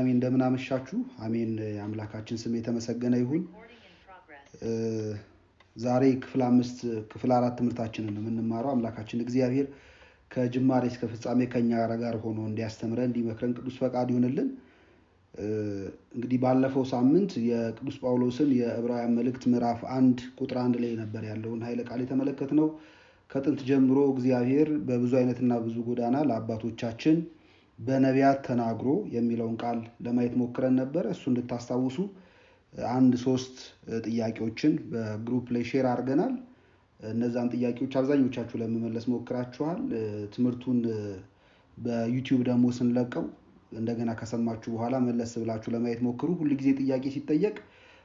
አሜን እንደምን አመሻችሁ። አሜን አምላካችን ስም የተመሰገነ ይሁን። ዛሬ ክፍል 4 ትምህርታችንን ነው የምንማረው። አምላካችን እግዚአብሔር ከጅማሬ እስከ ፍጻሜ ከኛ ጋር ሆኖ እንዲያስተምረን እንዲመክረን ቅዱስ ፈቃድ ይሁንልን። እንግዲህ ባለፈው ሳምንት የቅዱስ ጳውሎስን የዕብራውያን መልእክት ምዕራፍ 1 ቁጥር 1 ላይ ነበር ያለውን ኃይለ ቃል የተመለከትነው። ከጥንት ጀምሮ እግዚአብሔር በብዙ አይነትና ብዙ ጎዳና ለአባቶቻችን በነቢያት ተናግሮ የሚለውን ቃል ለማየት ሞክረን ነበር። እሱ እንድታስታውሱ 1-3 ጥያቄዎችን በግሩፕ ላይ ሼር አድርገናል። እነዛን ጥያቄዎች አብዛኞቻችሁ ለመመለስ ሞክራችኋል። ትምህርቱን በዩቲዩብ ደግሞ ስንለቀው እንደገና ከሰማችሁ በኋላ መለስ ብላችሁ ለማየት ሞክሩ። ሁሉ ጊዜ ጥያቄ ሲጠየቅ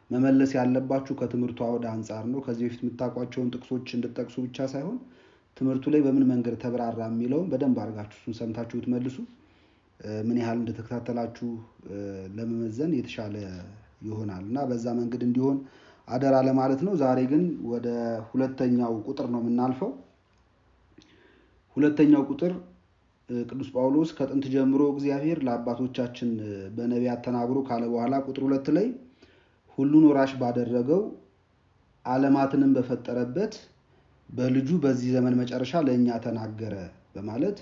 መመለስ ያለባችሁ ከትምህርቱ አውድ አንጻር ነው። ከዚህ በፊት የምታውቋቸውን ጥቅሶች እንድትጠቅሱ ብቻ ሳይሆን ትምህርቱ ላይ በምን መንገድ ተብራራ የሚለውን በደንብ አድርጋችሁ እሱን ሰምታችሁ ትመልሱ። ምን ያህል እንደተከታተላችሁ ለመመዘን የተሻለ ይሆናል እና በዛ መንገድ እንዲሆን አደራ ለማለት ነው። ዛሬ ግን ወደ ሁለተኛው ቁጥር ነው የምናልፈው። ሁለተኛው ቁጥር ቅዱስ ጳውሎስ ከጥንት ጀምሮ እግዚአብሔር ለአባቶቻችን በነቢያት ተናግሮ ካለ በኋላ ቁጥር 2 ላይ ሁሉን ወራሽ ባደረገው ዓለማትንም በፈጠረበት በልጁ በዚህ ዘመን መጨረሻ ለእኛ ተናገረ በማለት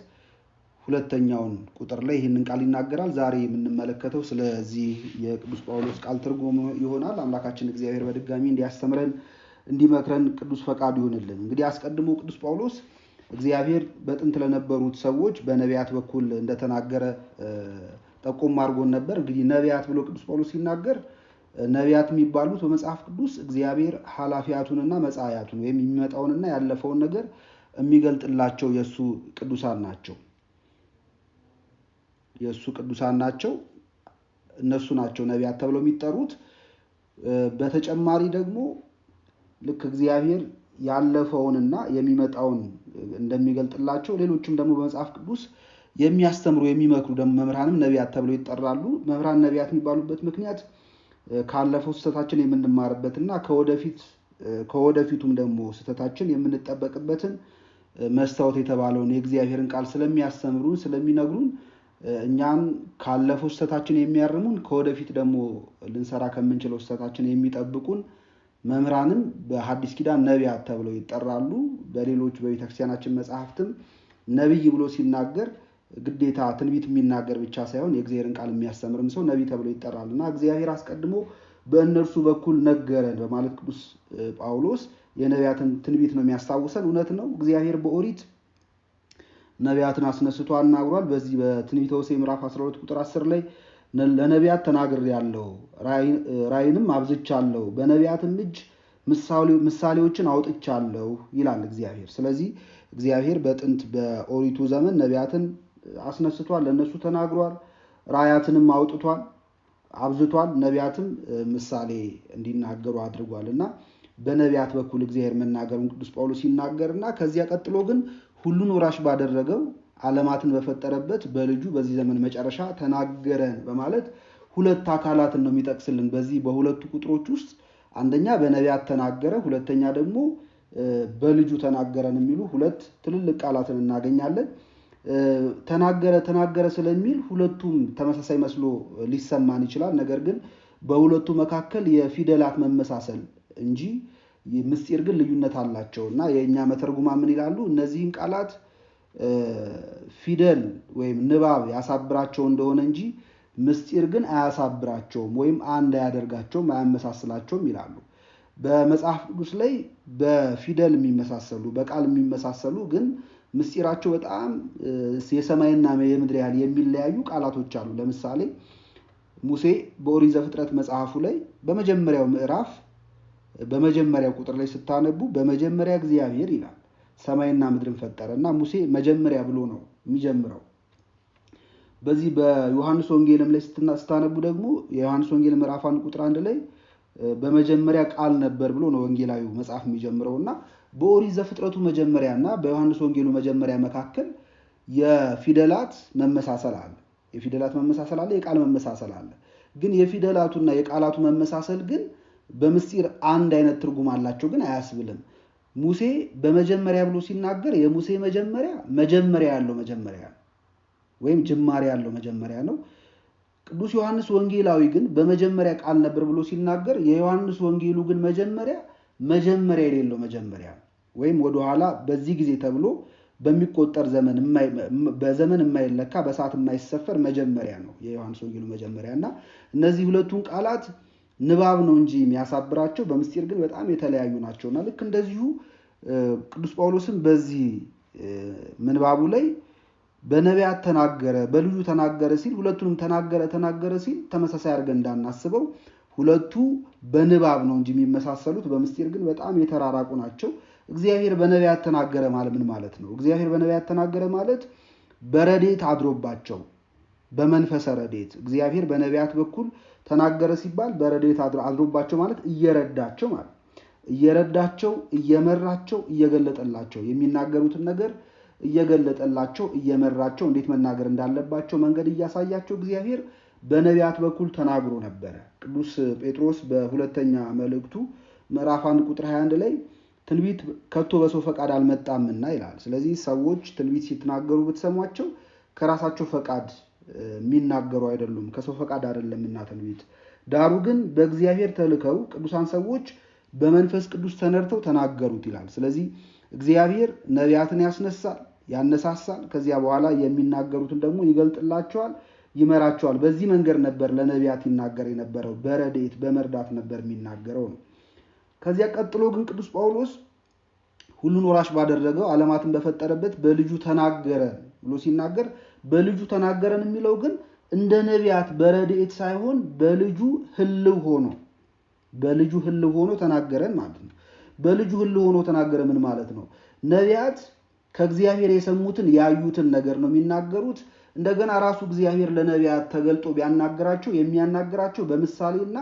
ሁለተኛውን ቁጥር ላይ ይህንን ቃል ይናገራል። ዛሬ የምንመለከተው ስለዚህ የቅዱስ ጳውሎስ ቃል ትርጉም ይሆናል። አምላካችን እግዚአብሔር በድጋሚ እንዲያስተምረን እንዲመክረን ቅዱስ ፈቃዱ ይሁንልን። እንግዲህ አስቀድሞ ቅዱስ ጳውሎስ እግዚአብሔር በጥንት ለነበሩት ሰዎች በነቢያት በኩል እንደተናገረ ጠቆም አድርጎን ነበር። እንግዲህ ነቢያት ብሎ ቅዱስ ጳውሎስ ሲናገር ነቢያት የሚባሉት በመጽሐፍ ቅዱስ እግዚአብሔር ኃላፊያቱንና መጻያቱን ወይም የሚመጣውንና ያለፈውን ነገር የሚገልጥላቸው የእሱ ቅዱሳን ናቸው። እነሱ ናቸው ነቢያት ተብለው የሚጠሩት። በተጨማሪ ደግሞ ልክ እግዚአብሔር ያለፈውንና የሚመጣውን እንደሚገልጥላቸው ሌሎችም ደግሞ በመጽሐፍ ቅዱስ የሚያስተምሩ የሚመክሩ ደግሞ መምህራንም ነቢያት ተብለው ይጠራሉ። መምህራን ነቢያት የሚባሉበት ምክንያት ካለፈው ስህተታችን የምንማርበትና ከወደፊቱም ደግሞ ስህተታችን የምንጠበቅበትን መስታወት የተባለውን የእግዚአብሔርን ቃል ስለሚያስተምሩን ስለሚነግሩን እኛን ካለፈው ስህተታችን የሚያርሙን ከወደፊት ደግሞ ልንሰራ ከምንችለው ስህተታችን የሚጠብቁን መምህራንም በሐዲስ ኪዳን ነቢያት ተብለው ይጠራሉ። በሌሎች በቤተክርስቲያናችን መጽሐፍትም ነቢይ ብሎ ሲናገር ግዴታ ትንቢት የሚናገር ብቻ ሳይሆን የእግዚአብሔርን ቃል የሚያስተምርም ሰው ነቢይ ተብሎ ይጠራል እና እግዚአብሔር አስቀድሞ በእነርሱ በኩል ነገረን በማለት ቅዱስ ጳውሎስ የነቢያትን ትንቢት ነው የሚያስታውሰን። እውነት ነው። እግዚአብሔር በኦሪት ነቢያትን አስነስቶ አናግሯል። በዚህ በትንቢተ ሆሴዕ ምዕራፍ 12 ቁጥር 10 ላይ ለነቢያት ተናግሬአለሁ፣ ራእይንም አብዝቻለሁ፣ በነቢያትም እጅ ምሳሌዎችን አውጥቻለሁ ይላል እግዚአብሔር። ስለዚህ እግዚአብሔር በጥንት በኦሪቱ ዘመን ነቢያትን አስነስቷል፣ ለእነሱ ተናግሯል፣ ራእያትንም አውጥቷል፣ አብዝቷል፣ ነቢያትም ምሳሌ እንዲናገሩ አድርጓል እና በነቢያት በኩል እግዚአብሔር መናገሩን ቅዱስ ጳውሎስ ይናገርና ከዚያ ቀጥሎ ግን ሁሉን ወራሽ ባደረገው ዓለማትን በፈጠረበት በልጁ በዚህ ዘመን መጨረሻ ተናገረን በማለት ሁለት አካላትን ነው የሚጠቅስልን በዚህ በሁለቱ ቁጥሮች ውስጥ። አንደኛ በነቢያት ተናገረ፣ ሁለተኛ ደግሞ በልጁ ተናገረን የሚሉ ሁለት ትልልቅ ቃላትን እናገኛለን። ተናገረ ስለሚል ሁለቱም ተመሳሳይ መስሎ ሊሰማን ይችላል። ነገር ግን በሁለቱ መካከል የፊደላት መመሳሰል እንጂ ምስጢር ግን ልዩነት አላቸው እና የእኛ መተርጉማ ምን ይላሉ? እነዚህን ቃላት ፊደል ወይም ንባብ ያሳብራቸው እንደሆነ እንጂ ምስጢር ግን አያሳብራቸውም ወይም አንድ አያደርጋቸውም አያመሳስላቸውም ይላሉ። በመጽሐፍ ቅዱስ ላይ በፊደል የሚመሳሰሉ በቃል የሚመሳሰሉ ግን ምስጢራቸው በጣም የሰማይና የምድር ያህል የሚለያዩ ቃላቶች አሉ። ለምሳሌ ሙሴ በኦሪት ዘፍጥረት መጽሐፉ ላይ በመጀመሪያው ምዕራፍ በመጀመሪያው ቁጥር ላይ ስታነቡ በመጀመሪያ እግዚአብሔር ይላል ሰማይና ምድርን ፈጠረ እና ሙሴ መጀመሪያ ብሎ ነው የሚጀምረው። በዚህ በዮሐንስ ወንጌልም ላይ ስታነቡ ደግሞ የዮሐንስ ወንጌል ምዕራፍ 1 ቁጥር 1 ላይ በመጀመሪያ ቃል ነበር ብሎ ነው ወንጌላዊው መጽሐፍ የሚጀምረው እና በኦሪት ዘፍጥረቱ መጀመሪያና በዮሐንስ ወንጌሉ መጀመሪያ መካከል የፊደላት መመሳሰል አለ። የቃል መመሳሰል አለ። ግን የፊደላቱና የቃላቱ መመሳሰል ግን በምስጢር አንድ አይነት ትርጉም አላቸው ግን አያስብልም። ሙሴ በመጀመሪያ ብሎ ሲናገር የሙሴ መጀመሪያ ያለው መጀመሪያ ወይም ጅማሬ ያለው መጀመሪያ ነው። ቅዱስ ዮሐንስ ወንጌላዊ ግን በመጀመሪያ ቃል ነበር ብሎ ሲናገር የዮሐንስ ወንጌሉ ግን መጀመሪያ የሌለው መጀመሪያ ወይም ወደ ኋላ በዚህ ጊዜ ተብሎ በሚቆጠር በዘመን የማይለካ በሰዓት የማይሰፈር መጀመሪያ ነው የዮሐንስ ወንጌሉ መጀመሪያና እነዚህ ሁለቱን ቃላት ንባብ ነው እንጂ የሚያሳብራቸው በምስጢር ግን በጣም የተለያዩ ናቸውና ልክ እንደዚሁ ቅዱስ ጳውሎስም በዚህ ምንባቡ ላይ በነቢያት ተናገረ በልጁ ተናገረ ሲል ሁለቱንም ተናገረ ሲል ተመሳሳይ አድርገን እንዳናስበው ሁለቱ በንባብ ነው እንጂ የሚመሳሰሉት በምስጢር ግን በጣም የተራራቁ ናቸው። እግዚአብሔር በነቢያት ተናገረ ማለት ምን ማለት ነው? እግዚአብሔር በነቢያት ተናገረ ማለት በረዴት አድሮባቸው በመንፈሰ ረዴት እግዚአብሔር በነቢያት በኩል ተናገረ ሲባል በረዴት አድሮባቸው ማለት እየረዳቸው ማለት እየረዳቸው እየመራቸው እየገለጠላቸው የሚናገሩትን ነገር እየገለጠላቸው እየመራቸው እንዴት መናገር እንዳለባቸው መንገድ እያሳያቸው እግዚአብሔር በነቢያት በኩል ተናግሮ ነበር። ቅዱስ ጴጥሮስ በሁለተኛ መልእክቱ ምዕራፍ 1 ቁጥር 21 ላይ ትንቢት ከቶ በሰው ፈቃድ አልመጣምና ይላል። ስለዚህ ሰዎች ትንቢት ሲተናገሩ ብትሰሟቸው ከራሳቸው ፈቃድ የሚናገሩ አይደሉም፣ ከሰው ፈቃድ አይደለምና ትንቢት ዳሩ ግን በእግዚአብሔር ተልከው ቅዱሳን ሰዎች በመንፈስ ቅዱስ ተነርተው ተናገሩት ይላል። ስለዚህ እግዚአብሔር ነቢያትን ያነሳሳል፣ ከዚያ በኋላ የሚናገሩትን ደግሞ ይገልጥላቸዋል፣ ይመራቸዋል። በዚህ መንገድ ነበር ለነቢያት ይናገር የነበረው፣ በረድኤት በመርዳት ነበር የሚናገረው ነው። ከዚያ ቀጥሎ ግን ቅዱስ ጳውሎስ ሁሉን ወራሽ ባደረገው ዓለማትን በፈጠረበት በልጁ ተናገረ ብሎ ሲናገር በልጁ ተናገረን የሚለው ግን እንደ ነቢያት በረድኤት ሳይሆን በልጁ ህልው ሆኖ ተናገረን ማለት ነው። በልጁ ህልው ሆኖ ተናገረ ምን ማለት ነው? ነቢያት ከእግዚአብሔር የሰሙትን ያዩትን ነገር ነው የሚናገሩት። እንደገና ራሱ እግዚአብሔር ለነቢያት ተገልጦ ቢያናገራቸው የሚያናገራቸው በምሳሌና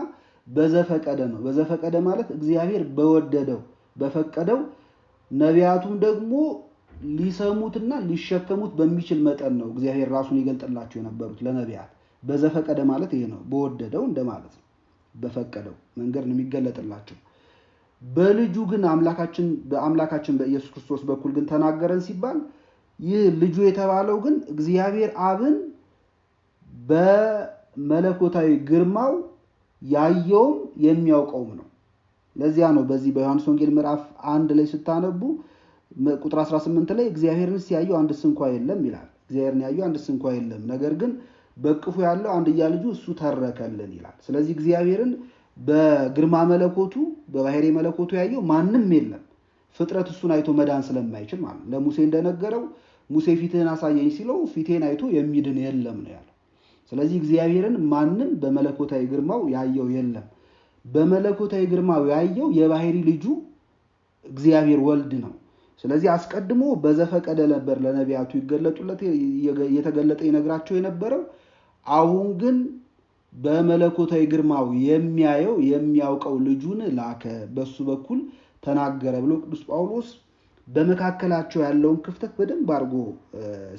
በዘፈቀደ ነው። በዘፈቀደ ማለት እግዚአብሔር በወደደው በፈቀደው ነቢያቱም ደግሞ ሊሰሙትና ሊሸከሙት በሚችል መጠን ነው እግዚአብሔር ራሱን ይገልጥላቸው የነበሩት ለነቢያት። በዘፈቀደ ማለት ይሄ ነው፣ በወደደው እንደማለት ነው። በፈቀደው መንገድ ነው የሚገለጥላቸው። በልጁ ግን በአምላካችን በኢየሱስ ክርስቶስ በኩል ግን ተናገረን ሲባል ይህ ልጁ የተባለው ግን እግዚአብሔር አብን በመለኮታዊ ግርማው ያየውም የሚያውቀውም ነው። ለዚያ ነው በዚህ በዮሐንስ ወንጌል ምዕራፍ 1 ላይ ስታነቡ ቁጥር 18 ላይ እግዚአብሔርንስ ያየው አንድስ እንኳን የለም ይላል። እግዚአብሔርን ያየው አንድስ እንኳን የለም፣ ነገር ግን በቅፉ ያለው አንድያ ልጁ እሱ ተረከልን ይላል። ስለዚህ እግዚአብሔርን በግርማ መለኮቱ በባህሪ መለኮቱ ያየው ማንም የለም፣ ፍጥረት እሱን አይቶ መዳን ስለማይችል ማለት ነው። ለሙሴ እንደነገረው ሙሴ ፊትህን አሳየኝ ሲለው ፊቴን አይቶ የሚድን የለም ነው ያለው። ስለዚህ እግዚአብሔርን ማንም በመለኮታዊ ግርማው ያየው የለም። በመለኮታዊ ግርማው ያየው የባህሪ ልጁ እግዚአብሔር ወልድ ነው። ስለዚህ አስቀድሞ በዘፈቀደ ነበር ለነቢያቱ የተገለጠ ይነግራቸው የነበረው። አሁን ግን በመለኮታዊ ግርማው የሚያውቀው ልጁን ላከ፣ በሱ በኩል ተናገረ ብሎ ቅዱስ ጳውሎስ በመካከላቸው ያለውን ክፍተት በደንብ አድርጎ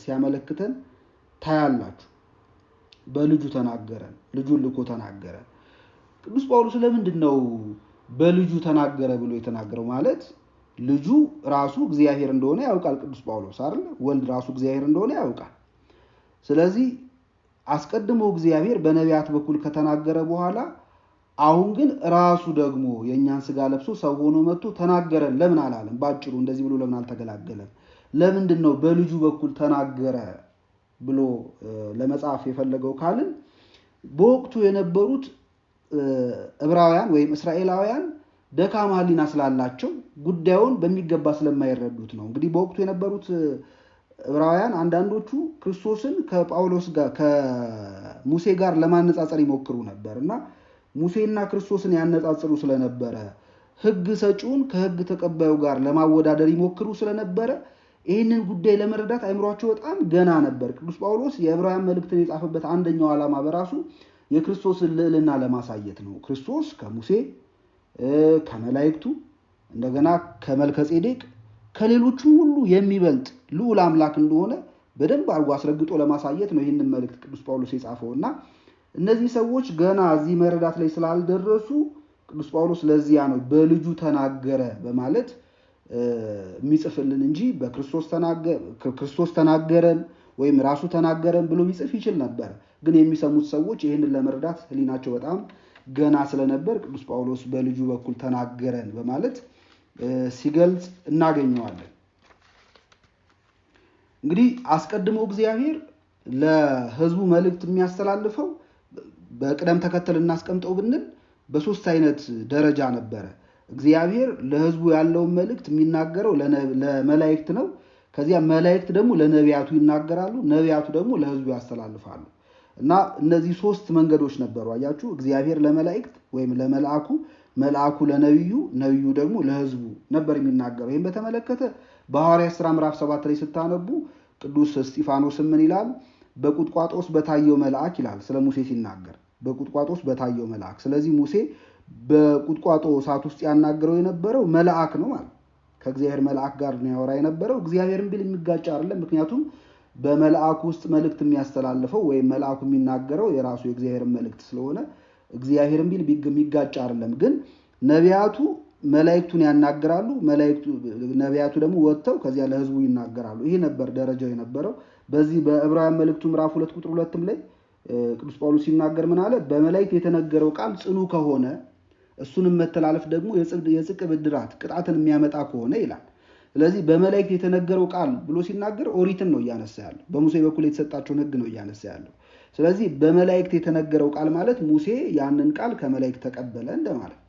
ሲያመለክተን ታያላችሁ። በልጁ ተናገረ፣ ልጁን ልኮ ተናገረ። ቅዱስ ጳውሎስ ለምንድን ነው በልጁ ተናገረ ብሎ የተናገረው? ማለት ልጁ ራሱ እግዚአብሔር እንደሆነ ያውቃል ቅዱስ ጳውሎስ አይደል? ወልድ ራሱ እግዚአብሔር እንደሆነ ያውቃል። ስለዚህ አስቀድሞ እግዚአብሔር በነቢያት በኩል ከተናገረ በኋላ አሁን ግን ራሱ ደግሞ የእኛን ስጋ ለብሶ ሰው ሆኖ መጥቶ ተናገረን ለምን አላለም? ባጭሩ እንደዚህ ብሎ ለምን አልተገላገለም? ለምንድን ነው በልጁ በኩል ተናገረ ብሎ ለመጻፍ የፈለገው ካልን በወቅቱ የነበሩት ዕብራውያን ወይም እስራኤላውያን ደካማ ሕሊና ስላላቸው ጉዳዩን በሚገባ ስለማይረዱት ነው። እንግዲህ በወቅቱ የነበሩት ዕብራውያን አንዳንዶቹ ክርስቶስን ከሙሴ ጋር ለማነጻጸር ይሞክሩ ነበር እና ሙሴና ክርስቶስን ያነጻጽሩ ስለነበረ ሕግ ሰጪውን ከሕግ ተቀባዩ ጋር ለማወዳደር ይሞክሩ ስለነበረ ይህንን ጉዳይ ለመረዳት አይምሯቸው በጣም ገና ነበር። ቅዱስ ጳውሎስ የዕብራውያን መልእክትን የጻፈበት አንደኛው ዓላማ በራሱ የክርስቶስን ልዕልና ለማሳየት ነው። ክርስቶስ ከሙሴ ከመላእክቱ እንደገና ከመልከጼዴቅ ከሌሎቹም ሁሉ የሚበልጥ ልዑል አምላክ እንደሆነ በደንብ አድርጎ አስረግጦ ለማሳየት ነው ይህንን መልእክት ቅዱስ ጳውሎስ የጻፈውና እነዚህ ሰዎች ገና እዚህ መረዳት ላይ ስላልደረሱ ቅዱስ ጳውሎስ ለዚያ ነው በልጁ ተናገረ በማለት የሚጽፍልን እንጂ ክርስቶስ ተናገረን ወይም ራሱ ተናገረን ብሎ ቢጽፍ ይችል ነበር። ግን የሚሰሙት ሰዎች ይህንን ለመረዳት ህሊናቸው በጣም ገና ስለነበር ቅዱስ ጳውሎስ በልጁ በኩል ተናገረን በማለት ሲገልጽ እናገኘዋለን። እንግዲህ አስቀድሞ እግዚአብሔር ለህዝቡ መልእክት የሚያስተላልፈው በቅደም ተከተል እናስቀምጠው ብንል በሶስት አይነት ደረጃ ነበረ። እግዚአብሔር ለህዝቡ ያለውን መልእክት የሚናገረው ለመላእክት ነው። ከዚያ መላእክት ደግሞ ለነቢያቱ ይናገራሉ፣ ነቢያቱ ደግሞ ለህዝቡ ያስተላልፋሉ። እና እነዚህ ሶስት መንገዶች ነበሩ። አያችሁ፣ እግዚአብሔር ለመላእክት ወይም ለመልአኩ፣ መልአኩ ለነቢዩ፣ ነቢዩ ደግሞ ለህዝቡ ነበር የሚናገረው። ይህም በተመለከተ በሐዋርያት ሥራ ምዕራፍ 7 ላይ ስታነቡ ቅዱስ እስጢፋኖስ ምን ይላል? በቁጥቋጦስ በታየው መልአክ ይላል ስለ ሙሴ ሲናገር፣ በቁጥቋጦስ በታየው መልአክ። ስለዚህ ሙሴ በቁጥቋጦ እሳት ውስጥ ያናገረው የነበረው መልአክ ነው ማለት ከእግዚአብሔር መልአክ ጋር ነው ያወራ የነበረው። እግዚአብሔርን ቢል የሚጋጭ አይደለም። ምክንያቱም በመልአኩ ውስጥ መልእክት የሚያስተላልፈው ወይም መልአኩ የሚናገረው የራሱ የእግዚአብሔር መልእክት ስለሆነ እግዚአብሔርን ቢል የሚጋጭ አይደለም። ግን ነቢያቱ መላእክቱን ያናገራሉ፣ ነቢያቱ ደግሞ ወጥተው ከዚያ ለህዝቡ ይናገራሉ። ይሄ ነበር ደረጃው የነበረው። በዚህ በዕብራውያን መልእክቱ ምዕራፍ 2 ቁጥር 2 ላይ ቅዱስ ጳውሎስ ሲናገር ምን አለ? በመላእክት የተነገረው ቃል ጽኑ ከሆነ እሱንም መተላለፍ ደግሞ የጽድቅ ብድራት ቅጣትን የሚያመጣ ከሆነ ይላል። ስለዚህ በመላእክት የተነገረው ቃል ብሎ ሲናገር ኦሪትን ነው እያነሳ ያለው፣ በሙሴ በኩል የተሰጣቸውን ህግ ነው እያነሳ ያለው። ስለዚህ በመላእክት የተነገረው ቃል ማለት ሙሴ ያንን ቃል ከመላእክት ተቀበለ እንደማለት።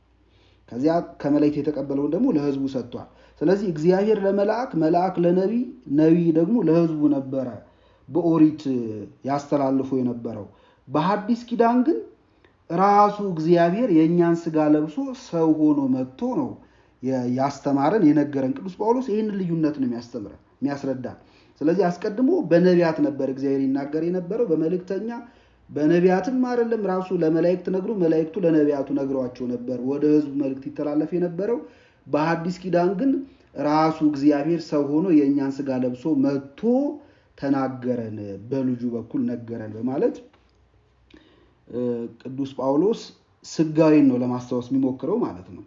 ከዚያ ከመላእክት የተቀበለውን ደግሞ ለህዝቡ ሰጥቷል። ስለዚህ እግዚአብሔር ለመልአክ፣ መልአክ ለነቢይ፣ ነቢይ ደግሞ ለህዝቡ ነበረ በኦሪት ያስተላልፎ የነበረው። በሐዲስ ኪዳን ግን ራሱ እግዚአብሔር የእኛን ስጋ ለብሶ ሰው ሆኖ መጥቶ ነው ያስተማረን የነገረን። ቅዱስ ጳውሎስ ይህንን ልዩነት ነው የሚያስረዳን። ስለዚህ አስቀድሞ በነቢያት ነበር እግዚአብሔር ይናገር የነበረው፣ በመልእክተኛ በነቢያትም አይደለም ራሱ ለመላእክት ነግሮ መላእክቱ ለነቢያቱ ነግሯቸው ነበር ወደ ህዝቡ መልእክት ይተላለፍ የነበረው። በሐዲስ ኪዳን ግን ራሱ እግዚአብሔር ሰው ሆኖ የእኛን ስጋ ለብሶ መጥቶ ተናገረን፣ በልጁ በኩል ነገረን በማለት ቅዱስ ጳውሎስ ስጋዊን ነው ለማስታወስ የሚሞክረው ማለት ነው።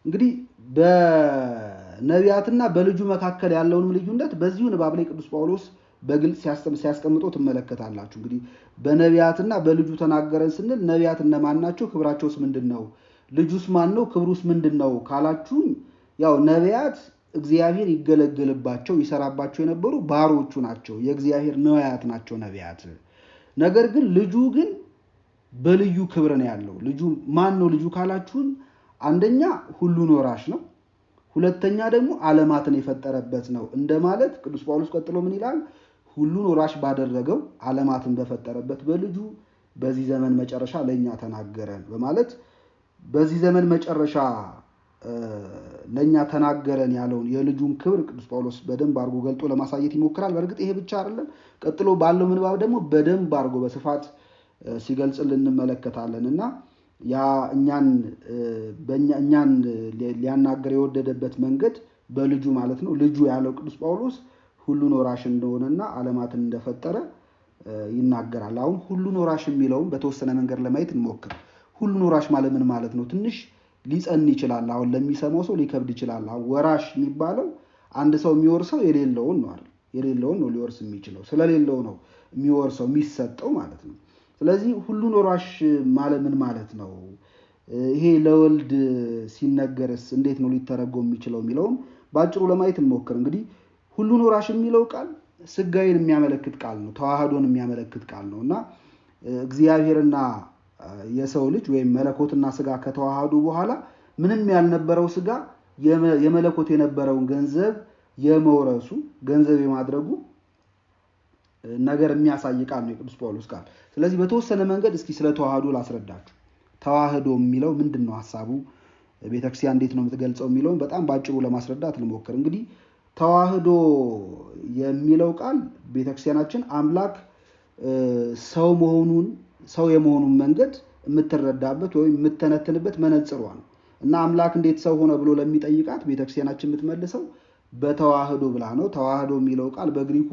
እንግዲህ በነቢያትና በልጁ መካከል ያለውን ልዩነት በዚሁ ንባብ ላይ ቅዱስ ጳውሎስ በግልጽ ሲያስቀምጠው ትመለከታላችሁ። እንግዲህ በነቢያትና በልጁ ተናገረን ስንል ነቢያት እነማን ናቸው? ክብራቸውስ ምንድነው? ልጁስ ማን ነው? ክብሩስ ምንድነው ካላችሁ፣ ያው ነቢያት እግዚአብሔር ይገለገልባቸው ይሰራባቸው የነበሩ ባሮቹ ናቸው፣ የእግዚአብሔር ነቢያት ናቸው ነቢያት። ነገር ግን ልጁ ግን በልዩ ክብር ነው ያለው። ልጁ ማን ነው? ልጁ ካላችሁን አንደኛ ሁሉን ወራሽ ነው፣ ሁለተኛ ደግሞ ዓለማትን የፈጠረበት ነው እንደማለት። ቅዱስ ጳውሎስ ቀጥሎ ምን ይላል? ሁሉን ወራሽ ባደረገው ዓለማትን በፈጠረበት በልጁ በዚህ ዘመን መጨረሻ ለኛ ተናገረን በማለት በዚህ ዘመን መጨረሻ ለኛ ተናገረን ያለውን የልጁን ክብር ቅዱስ ጳውሎስ በደንብ አድርጎ ገልጦ ለማሳየት ይሞክራል። በእርግጥ ይሄ ብቻ አይደለም፣ ቀጥሎ ባለው ምንባብ ደግሞ በደንብ አድርጎ በስፋት ሲገልጽልን እንመለከታለን። እና ያ እኛን ሊያናገር የወደደበት መንገድ በልጁ ማለት ነው። ልጁ ያለው ቅዱስ ጳውሎስ ሁሉን ወራሽ እንደሆነና ዓለማትን እንደፈጠረ ይናገራል። አሁን ሁሉን ወራሽ የሚለውን በተወሰነ መንገድ ለማየት እንሞክር። ሁሉን ወራሽ ማለት ምን ማለት ነው? ትንሽ ሊጸን ይችላል። አሁን ለሚሰማው ሰው ሊከብድ ይችላል። አሁን ወራሽ የሚባለው አንድ ሰው የሚወርሰው የሌለውን ነው አይደል? የሌለውን ነው ሊወርስ የሚችለው፣ ስለሌለው ነው የሚወርሰው የሚሰጠው ማለት ነው። ስለዚህ ሁሉን ወራሽ ማለት ምን ማለት ነው? ይሄ ለወልድ ሲነገርስ እንዴት ነው ሊተረጎም የሚችለው የሚለውን ባጭሩ ለማየት እንሞክር። እንግዲህ ሁሉን ወራሽ የሚለው ቃል ስጋዊን የሚያመለክት ቃል ነው፣ ተዋህዶን የሚያመለክት ቃል ነው። እና እግዚአብሔርና የሰው ልጅ ወይም መለኮትና ስጋ ከተዋሃዱ በኋላ ምንም ያልነበረው ስጋ የመለኮት የነበረውን ገንዘብ የመውረሱ ገንዘብ የማድረጉ ነገር የሚያሳይ ቃል ነው የቅዱስ ጳውሎስ ቃል። ስለዚህ በተወሰነ መንገድ እስኪ ስለ ተዋህዶ ላስረዳችሁ። ተዋህዶ የሚለው ምንድነው? ሐሳቡ ቤተክርስቲያን እንዴት ነው የምትገልጸው የሚለውን በጣም ባጭሩ ለማስረዳት ልሞክር። እንግዲህ ተዋህዶ የሚለው ቃል ቤተክርስቲያናችን አምላክ ሰው የመሆኑን መንገድ የምትረዳበት ወይም የምትተነትንበት መነጽሯ ነው። እና አምላክ እንዴት ሰው ሆነ ብሎ ለሚጠይቃት ቤተክርስቲያናችን የምትመልሰው በተዋህዶ ብላ ነው። ተዋህዶ የሚለው ቃል በግሪኩ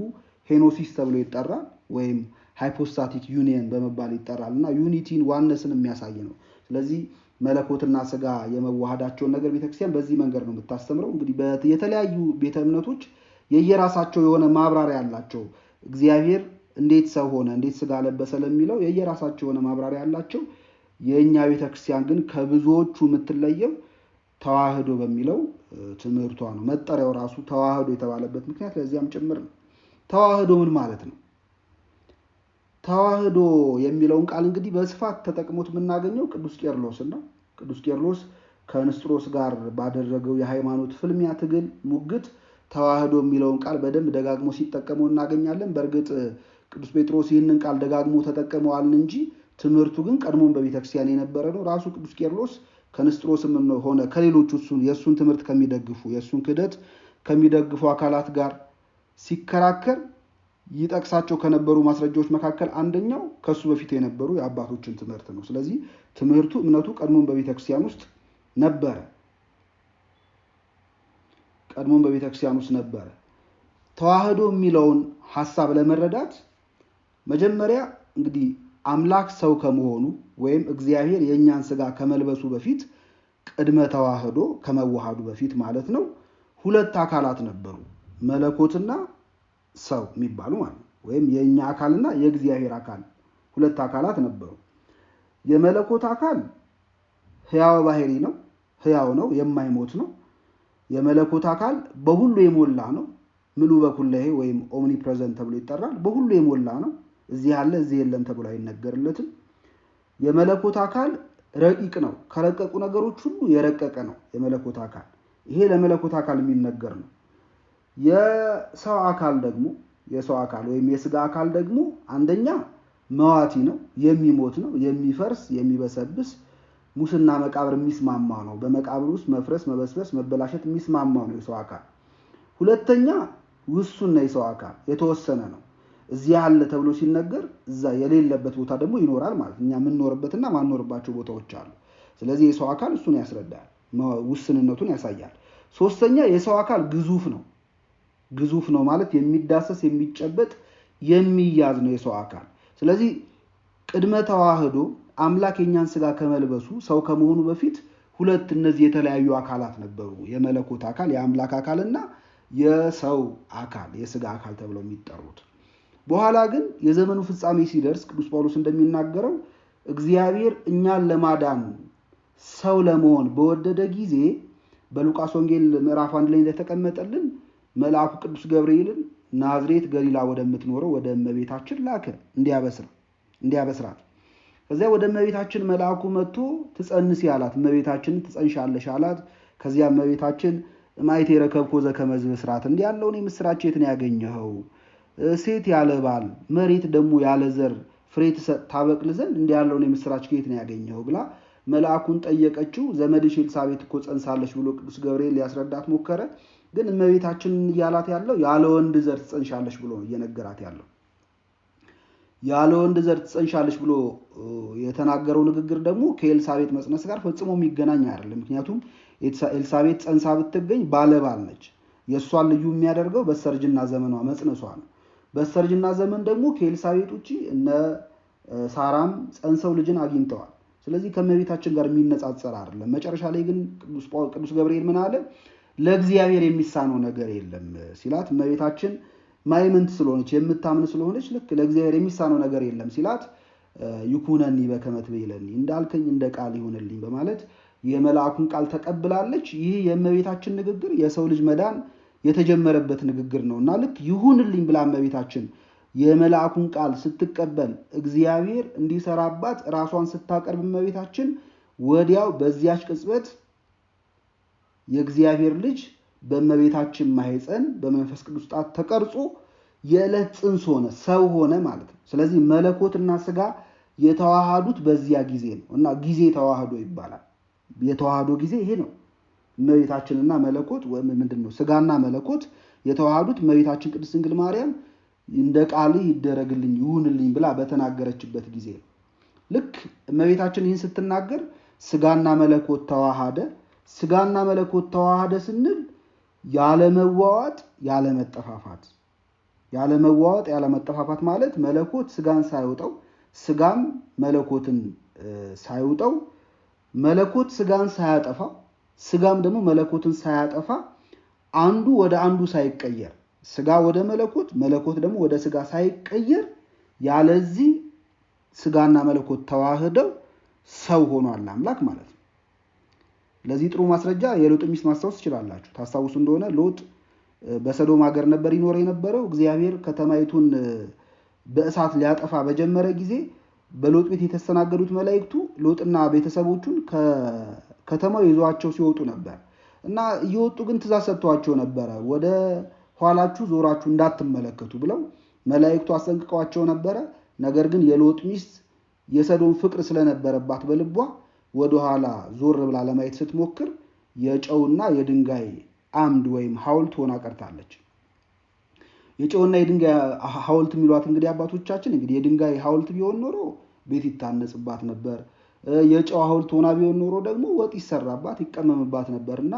ሄኖሲስ ተብሎ ይጠራል፣ ወይም ሃይፖስታቲክ ዩኒየን በመባል ይጠራል። እና ዩኒቲን ዋነስን የሚያሳይ ነው። ስለዚህ መለኮትና ስጋ የመዋሃዳቸውን ነገር ቤተክርስቲያን በዚህ መንገድ ነው የምታስተምረው። እንግዲህ የተለያዩ ቤተ እምነቶች የየራሳቸው የሆነ ማብራሪያ ያላቸው እግዚአብሔር እንዴት ሰው ሆነ እንዴት ስጋ ለበሰ ለሚለው የየራሳቸው የሆነ ማብራሪያ ያላቸው። የኛ ቤተክርስቲያን ግን ከብዙዎቹ የምትለየው ተዋህዶ በሚለው ትምህርቷ ነው። መጠሪያው ራሱ ተዋህዶ የተባለበት ምክንያት ለዚያም ጭምር ነው። ተዋህዶ ምን ማለት ነው? ተዋህዶ የሚለውን ቃል እንግዲህ በስፋት ተጠቅሞት የምናገኘው ቅዱስ ቄርሎስን ነው። ቅዱስ ቄርሎስ ከንስጥሮስ ጋር ባደረገው የሃይማኖት ፍልሚያ ትግል ሙግት ተዋህዶ የሚለውን ቃል በደንብ ደጋግሞ ሲጠቀመው እናገኛለን። በእርግጥ ቅዱስ ጴጥሮስ ይህንን ቃል ደጋግሞ ተጠቀመዋል እንጂ ትምህርቱ ግን ቀድሞም በቤተክርስቲያን የነበረ ነው። ራሱ ቅዱስ ቄርሎስ ከንስጥሮስም ሆነ ከሌሎቹ የእሱን ትምህርት ከሚደግፉ የእሱን ክህደት ከሚደግፉ አካላት ጋር ሲከራከር ይጠቅሳቸው ከነበሩ ማስረጃዎች መካከል አንደኛው ከሱ በፊት የነበሩ የአባቶችን ትምህርት ነው። ስለዚህ ትምህርቱ እምነቱ ቀድሞም በቤተክርስቲያን ውስጥ ነበረ። ተዋህዶ የሚለውን ሐሳብ ለመረዳት መጀመሪያ እንግዲህ አምላክ ሰው ከመሆኑ ወይም እግዚአብሔር የኛን ስጋ ከመልበሱ በፊት ቅድመ ተዋህዶ ከመዋሃዱ በፊት ማለት ነው ሁለት አካላት ነበሩ፣ መለኮትና ሰው የሚባሉ ማለት ነው። ወይም የኛ አካልና የእግዚአብሔር አካል ሁለት አካላት ነበሩ። የመለኮት አካል ሕያው ባህሪ ነው፣ ሕያው ነው፣ የማይሞት ነው። የመለኮት አካል በሁሉ የሞላ ነው። ምሉ በኩለሄ ወይም ኦምኒ ፕሬዘንት ተብሎ ይጠራል። በሁሉ የሞላ ነው። እዚህ አለ እዚህ የለም ተብሎ አይነገርለትም። የመለኮት አካል ረቂቅ ነው። ከረቀቁ ነገሮች ሁሉ የረቀቀ ነው የመለኮት አካል። ይሄ ለመለኮት አካል የሚነገር ነው። የሰው አካል ወይም የስጋ አካል ደግሞ አንደኛ መዋቲ ነው፣ የሚሞት ነው፣ የሚፈርስ የሚበሰብስ ሙስና መቃብር የሚስማማ ነው። በመቃብር ውስጥ መፍረስ፣ መበስበስ፣ መበላሸት የሚስማማ ነው የሰው አካል። ሁለተኛ ውሱን ነው የሰው አካል፣ የተወሰነ ነው። እዚህ አለ ተብሎ ሲነገር እዛ የሌለበት ቦታ ደግሞ ይኖራል ማለት እኛ የምንኖርበትና ማንኖርባቸው ቦታዎች አሉ። ስለዚህ የሰው አካል እሱን ያስረዳል፣ ውስንነቱን ያሳያል። ሶስተኛ የሰው አካል ግዙፍ ነው ማለት የሚዳሰስ የሚጨበጥ የሚያዝ ነው የሰው አካል። ስለዚህ ቅድመ ተዋህዶ አምላክ የኛን ስጋ ከመልበሱ ሰው ከመሆኑ በፊት ሁለት እነዚህ የተለያዩ አካላት ነበሩ። የመለኮት አካል የአምላክ አካልና የሰው አካል የስጋ አካል ተብለው የሚጠሩት። በኋላ ግን የዘመኑ ፍጻሜ ሲደርስ ቅዱስ ጳውሎስ እንደሚናገረው እግዚአብሔር እኛን ለማዳን ሰው ለመሆን በወደደ ጊዜ በሉቃስ ወንጌል ምዕራፍ 1 ላይ እንደተቀመጠልን መልአኩ ቅዱስ ገብርኤልን ናዝሬት ገሊላ ወደምትኖረው ወደ እመቤታችን ላከ እንዲያበስራት። ከዚያ ወደ እመቤታችን መልአኩ መጥቶ ትጸንሲ አላት። እመቤታችን ትጸንሻለሽ አላት። ከዚያ እመቤታችን ማይቴ ረከብኮ ዘከመዝ ብስራት እንዲህ ያለውን የምስራች የት ነው ያገኘኸው? ሴት ያለ ባል መሬት ደግሞ ያለ ዘር ፍሬ ታበቅል ዘንድ እንዲህ ያለውን የምስራች ከየት ነው ያገኘኸው ብላ መልአኩን ጠየቀችው። ዘመድሽ ኤልሳቤጥ እኮ ጸንሳለች ብሎ ቅዱስ ገብርኤል ሊያስረዳት ሞከረ። ግን እመቤታችን እያላት ያለው ያለ ወንድ ዘር ትጸንሻለች ብሎ ነው እየነገራት ያለው። ያለ ወንድ ዘር ትጸንሻለች ብሎ የተናገረው ንግግር ደግሞ ከኤልሳቤጥ መጽነስ ጋር ፈጽሞ የሚገናኝ አይደለም። ምክንያቱም ኤልሳቤጥ ጸንሳ ብትገኝ ባለባል ነች። የእሷን ልዩ የሚያደርገው በሰርጅና ዘመኗ መጽነሷ ነው። በሰርጅና ዘመን ደግሞ ከኤልሳቤጥ ውጪ እነ ሳራም ጸንሰው ልጅን አግኝተዋል። ስለዚህ ከእመቤታችን ጋር የሚነጻጸር አይደለም። መጨረሻ ላይ ግን ቅዱስ ገብርኤል ምን አለ? ለእግዚአብሔር የሚሳነው ነገር የለም ሲላት፣ እመቤታችን ማይምንት ስለሆነች የምታምን ስለሆነች ልክ ለእግዚአብሔር የሚሳነው ነገር የለም ሲላት፣ ይኩነኒ በከመ ትቤለኒ እንዳልከኝ እንደ ቃል ይሆንልኝ በማለት የመልአኩን ቃል ተቀብላለች። ይህ የእመቤታችን ንግግር የሰው ልጅ መዳን የተጀመረበት ንግግር ነውና ልክ ይሁንልኝ ብላ እመቤታችን የመልአኩን ቃል ስትቀበል እግዚአብሔር እንዲሰራባት ራሷን ስታቀርብ እመቤታችን ወዲያው በዚያች ቅጽበት የእግዚአብሔር ልጅ በእመቤታችን ማህፀን በመንፈስ ቅዱስ ጣት ተቀርጾ የዕለት ጽንስ ሆነ፣ ሰው ሆነ ማለት ነው። ስለዚህ መለኮትና ስጋ የተዋሃዱት በዚያ ጊዜ ነው እና ጊዜ ተዋህዶ ይባላል። የተዋህዶ ጊዜ ይሄ ነው። እመቤታችንና መለኮት ወይም ምንድነው ስጋና መለኮት የተዋሃዱት እመቤታችን ቅድስት ድንግል ማርያም እንደ ቃልህ ይደረግልኝ ይሁንልኝ ብላ በተናገረችበት ጊዜ ነው። ልክ እመቤታችን ይህን ስትናገር ስጋና መለኮት ተዋሃደ። ስጋና መለኮት ተዋሃደ ስንል ያለመዋዋጥ ያለመጠፋፋት ማለት መለኮት ስጋን ሳይውጠው ስጋም መለኮትን ሳይውጠው መለኮት ስጋን ሳያጠፋ ስጋም ደግሞ መለኮትን ሳያጠፋ አንዱ ወደ አንዱ ሳይቀየር ስጋ ወደ መለኮት፣ መለኮት ደግሞ ወደ ስጋ ሳይቀየር ያለዚህ ስጋና መለኮት ተዋህደው ሰው ሆኗል አምላክ ማለት ነው። ለዚህ ጥሩ ማስረጃ የሎጥ ሚስት ማስታወስ ትችላላችሁ። ታስታውሱ እንደሆነ ሎጥ በሰዶም ሀገር ነበር ይኖር የነበረው። እግዚአብሔር ከተማይቱን በእሳት ሊያጠፋ በጀመረ ጊዜ በሎጥ ቤት የተስተናገዱት መላእክቱ ሎጥና ቤተሰቦቹን ከከተማው ይዟቸው ሲወጡ ነበር እና እየወጡ ግን ትእዛዝ ሰጥቷቸው ነበረ። ወደ ኋላችሁ ዞራችሁ እንዳትመለከቱ ብለው መላእክቱ አስጠንቅቀዋቸው ነበረ። ነገር ግን የሎጥ ሚስት የሰዶም ፍቅር ስለነበረባት በልቧ ወደ ኋላ ዞር ብላ ለማየት ስትሞክር የጨውና የድንጋይ አምድ ወይም ሐውልት ሆና ቀርታለች። የጨውና የድንጋይ ሐውልት የሚሏት እንግዲህ አባቶቻችን እንግዲህ የድንጋይ ሐውልት ቢሆን ኖሮ ቤት ይታነጽባት ነበር። የጨው ሐውልት ሆና ቢሆን ኖሮ ደግሞ ወጥ ይሰራባት ይቀመምባት ነበርና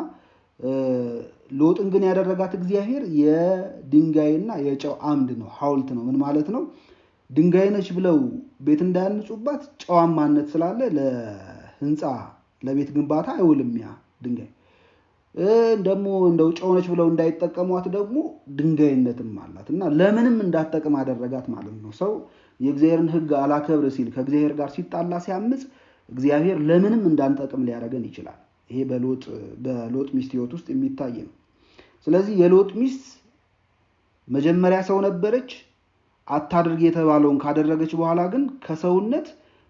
ሎጥን ግን ያደረጋት እግዚአብሔር የድንጋይና የጨው አምድ ነው፣ ሐውልት ነው። ምን ማለት ነው? ድንጋይ ነች ብለው ቤት እንዳያንጹባት ጨዋማነት ስላለ ለህንፃ ለቤት ግንባታ አይውልም ያ ድንጋይ። ደግሞ እንደው ጨው ነች ብለው እንዳይጠቀሟት ደግሞ ድንጋይነትም አላት እና ለምንም እንዳትጠቅም አደረጋት ማለት ነው። ሰው የእግዚአብሔርን ሕግ አላከብር ሲል ከእግዚአብሔር ጋር ሲጣላ ሲያምጽ እግዚአብሔር ለምንም እንዳንጠቅም ሊያደርገን ይችላል። ይሄ በሎጥ ሚስት ህይወት ውስጥ የሚታይ ነው። ስለዚህ የሎጥ ሚስት መጀመሪያ ሰው ነበረች። አታድርግ የተባለውን ካደረገች በኋላ ግን ከሰውነት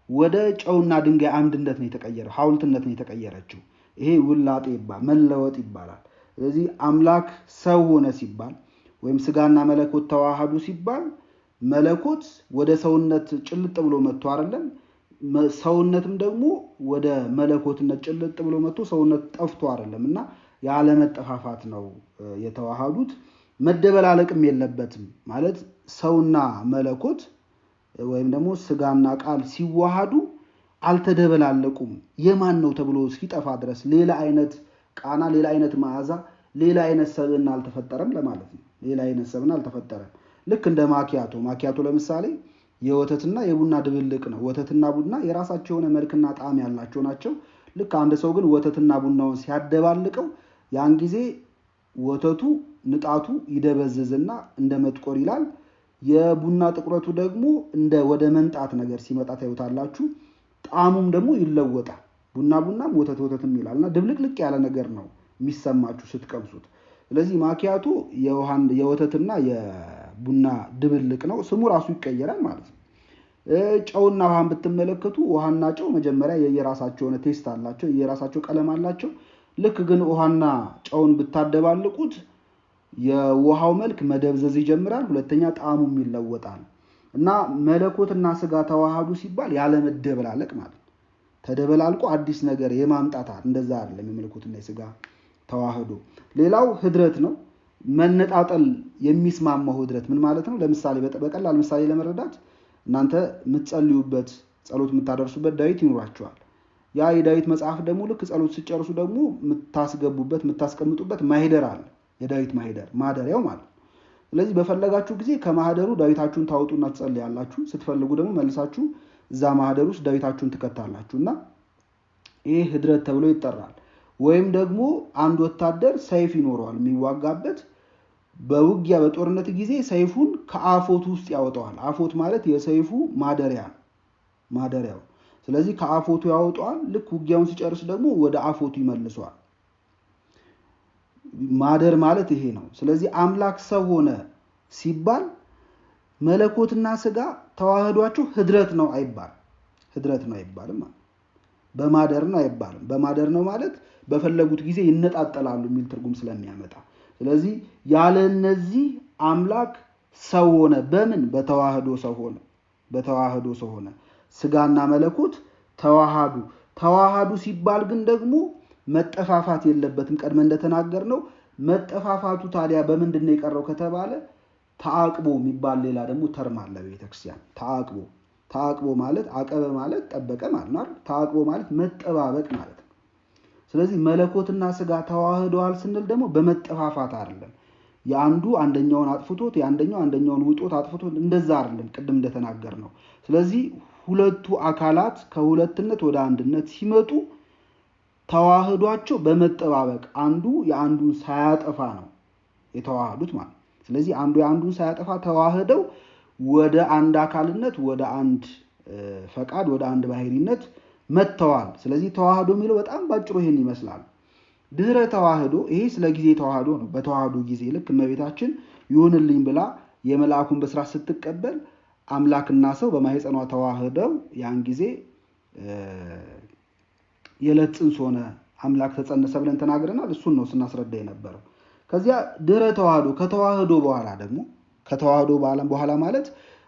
ወደ ጨውና ድንጋይ አምድነት ነው የተቀየረው፣ ሐውልትነት ነው የተቀየረችው። ይሄ ውላጤ መለወጥ ይባላል። ስለዚህ አምላክ ሰው ሆነ ሲባል ወይም ስጋና መለኮት ተዋሃዱ ሲባል መለኮት ወደ ሰውነት ጭልጥ ብሎ መጥቶ አይደለም፣ ሰውነትም ደግሞ ወደ መለኮትነት ጭልጥ ብሎ መጥቶ ሰውነት ጠፍቶ አይደለም እና ያለ መጠፋፋት ነው የተዋሃዱት። መደበላለቅም የለበትም ማለት ሰውና መለኮት ወይም ደግሞ ስጋና ቃል ሲዋሃዱ አልተደበላለቁም። የማን ነው ተብሎ እስኪጠፋ ድረስ ሌላ አይነት ቃና፣ ሌላ አይነት መዓዛ፣ ሌላ አይነት ሰብዕና አልተፈጠረም ለማለት ነው። ሌላ አይነት ሰብዕና አልተፈጠረም። ልክ እንደ ማኪያቶ ለምሳሌ የወተትና የቡና ድብልቅ ነው። ወተትና ቡና የራሳቸው የሆነ መልክና ጣዕም ያላቸው ናቸው። ልክ አንድ ሰው ግን ወተትና ቡናውን ሲያደባልቀው ያን ጊዜ ወተቱ ንጣቱ ይደበዝዝና እንደ መጥቆር ይላል። የቡና ጥቁረቱ ደግሞ እንደ ወደ መንጣት ነገር ሲመጣ ታዩታላችሁ። ጣዕሙም ደግሞ ይለወጣል። ቡናም ወተትም ይላልና ድብልቅልቅ ያለ ነገር ነው የሚሰማችሁ ስትቀምሱት። ስለዚህ ማኪያቶ የወተትና የቡና ድብልቅ ነው። ስሙ ራሱ ይቀየራል ማለት ነው። ጨውና ውሃን ብትመለከቱ ውሃና ጨው መጀመሪያ የየራሳቸው የሆነ ቴስት አላቸው፣ የየራሳቸው ቀለም አላቸው። ልክ ግን ውሃና ጨውን ብታደባልቁት የውሃው መልክ መደብዘዝ ይጀምራል፣ ሁለተኛ ጣዕሙም ይለወጣል። እና መለኮትና ስጋ ተዋሃዱ ሲባል ያለ መደበላለቅ ማለት ነው። ተደበላልቆ አዲስ ነገር የማምጣት እንደዛ አይደለም የመለኮትና የስጋ ተዋህዶ። ሌላው ህድረት ነው። መነጣጠል የሚስማማው ህድረት ምን ማለት ነው? ለምሳሌ በቀላል ምሳሌ ለመረዳት እናንተ የምትጸልዩበት ጸሎት የምታደርሱበት ዳዊት ይኖራችኋል። ያ የዳዊት መጽሐፍ ደግሞ ልክ ጸሎት ሲጨርሱ ደግሞ የምታስገቡበት የምታስቀምጡበት ማህደር አለ። የዳዊት ማህደር ማደሪያው ማለት ነው። ስለዚህ በፈለጋችሁ ጊዜ ከማህደሩ ዳዊታችሁን ታወጡና ትጸልያላችሁ። ስትፈልጉ ደግሞ መልሳችሁ እዛ ማህደር ውስጥ ዳዊታችሁን ትከታላችሁ እና ይሄ ህድረት ተብሎ ይጠራል። ወይም ደግሞ አንድ ወታደር ሰይፍ ይኖረዋል የሚዋጋበት። በውጊያ በጦርነት ጊዜ ሰይፉን ከአፎቱ ውስጥ ያወጣዋል። አፎት ማለት የሰይፉ ማደሪያው። ስለዚህ ከአፎቱ ያወጣዋል። ልክ ውጊያውን ሲጨርስ ደግሞ ወደ አፎቱ ይመልሰዋል። ማደር ማለት ይሄ ነው። ስለዚህ አምላክ ሰው ሆነ ሲባል መለኮትና ስጋ ተዋህዷቸው ህድረት ነው አይባልም። በማደር ነው አይባልም። በማደር ነው ማለት በፈለጉት ጊዜ ይነጣጠላሉ የሚል ትርጉም ስለሚያመጣ፣ ስለዚህ ያለ እነዚህ አምላክ ሰው ሆነ። በምን? በተዋህዶ ሰው ሆነ። ስጋና መለኮት ተዋሃዱ ሲባል ግን ደግሞ መጠፋፋት የለበትም። ቀድመ እንደተናገር ነው። መጠፋፋቱ ታዲያ በምንድን ነው የቀረው ከተባለ ተአቅቦ የሚባል ሌላ ደግሞ ተርም አለ በቤተክርስቲያን። ተአቅቦ ማለት አቀበ ማለት ጠበቀ ማለት ነው። ተአቅቦ ማለት መጠባበቅ ማለት ነው። ስለዚህ መለኮትና ስጋ ተዋህደዋል ስንል ደግሞ በመጠፋፋት አይደለም። የአንዱ አንደኛውን አጥፍቶት የአንደኛው አንደኛውን ውጦት አጥፍቶት እንደዛ አይደለም፣ ቅድም እንደተናገር ነው። ስለዚህ ሁለቱ አካላት ከሁለትነት ወደ አንድነት ሲመጡ ተዋህዷቸው በመጠባበቅ አንዱ የአንዱን ሳያጠፋ ነው የተዋህዱት ማለት። ስለዚህ አንዱ የአንዱን ሳያጠፋ ተዋህደው ወደ አንድ አካልነት፣ ወደ አንድ ፈቃድ፣ ወደ አንድ ባህሪነት መጥተዋል። ስለዚህ ተዋህዶ የሚለው በጣም ባጭሩ ይሄን ይመስላል። ድህረ ተዋህዶ፣ ይሄ ስለ ጊዜ ተዋህዶ ነው። በተዋህዶ ጊዜ ልክ እመቤታችን ይሁንልኝ ብላ የመልአኩን ብስራት ስትቀበል አምላክና ሰው በማህፀኗ ተዋህደው ያን ጊዜ የዕለት ጽንስ ሆነ፣ አምላክ ተጸነሰ ብለን ተናግረናል። እሱን ነው ስናስረዳ የነበረው። ከዚያ ድህረ ተዋህዶ፣ ከተዋህዶ በኋላ ደግሞ ከተዋህዶ በኋላ ማለት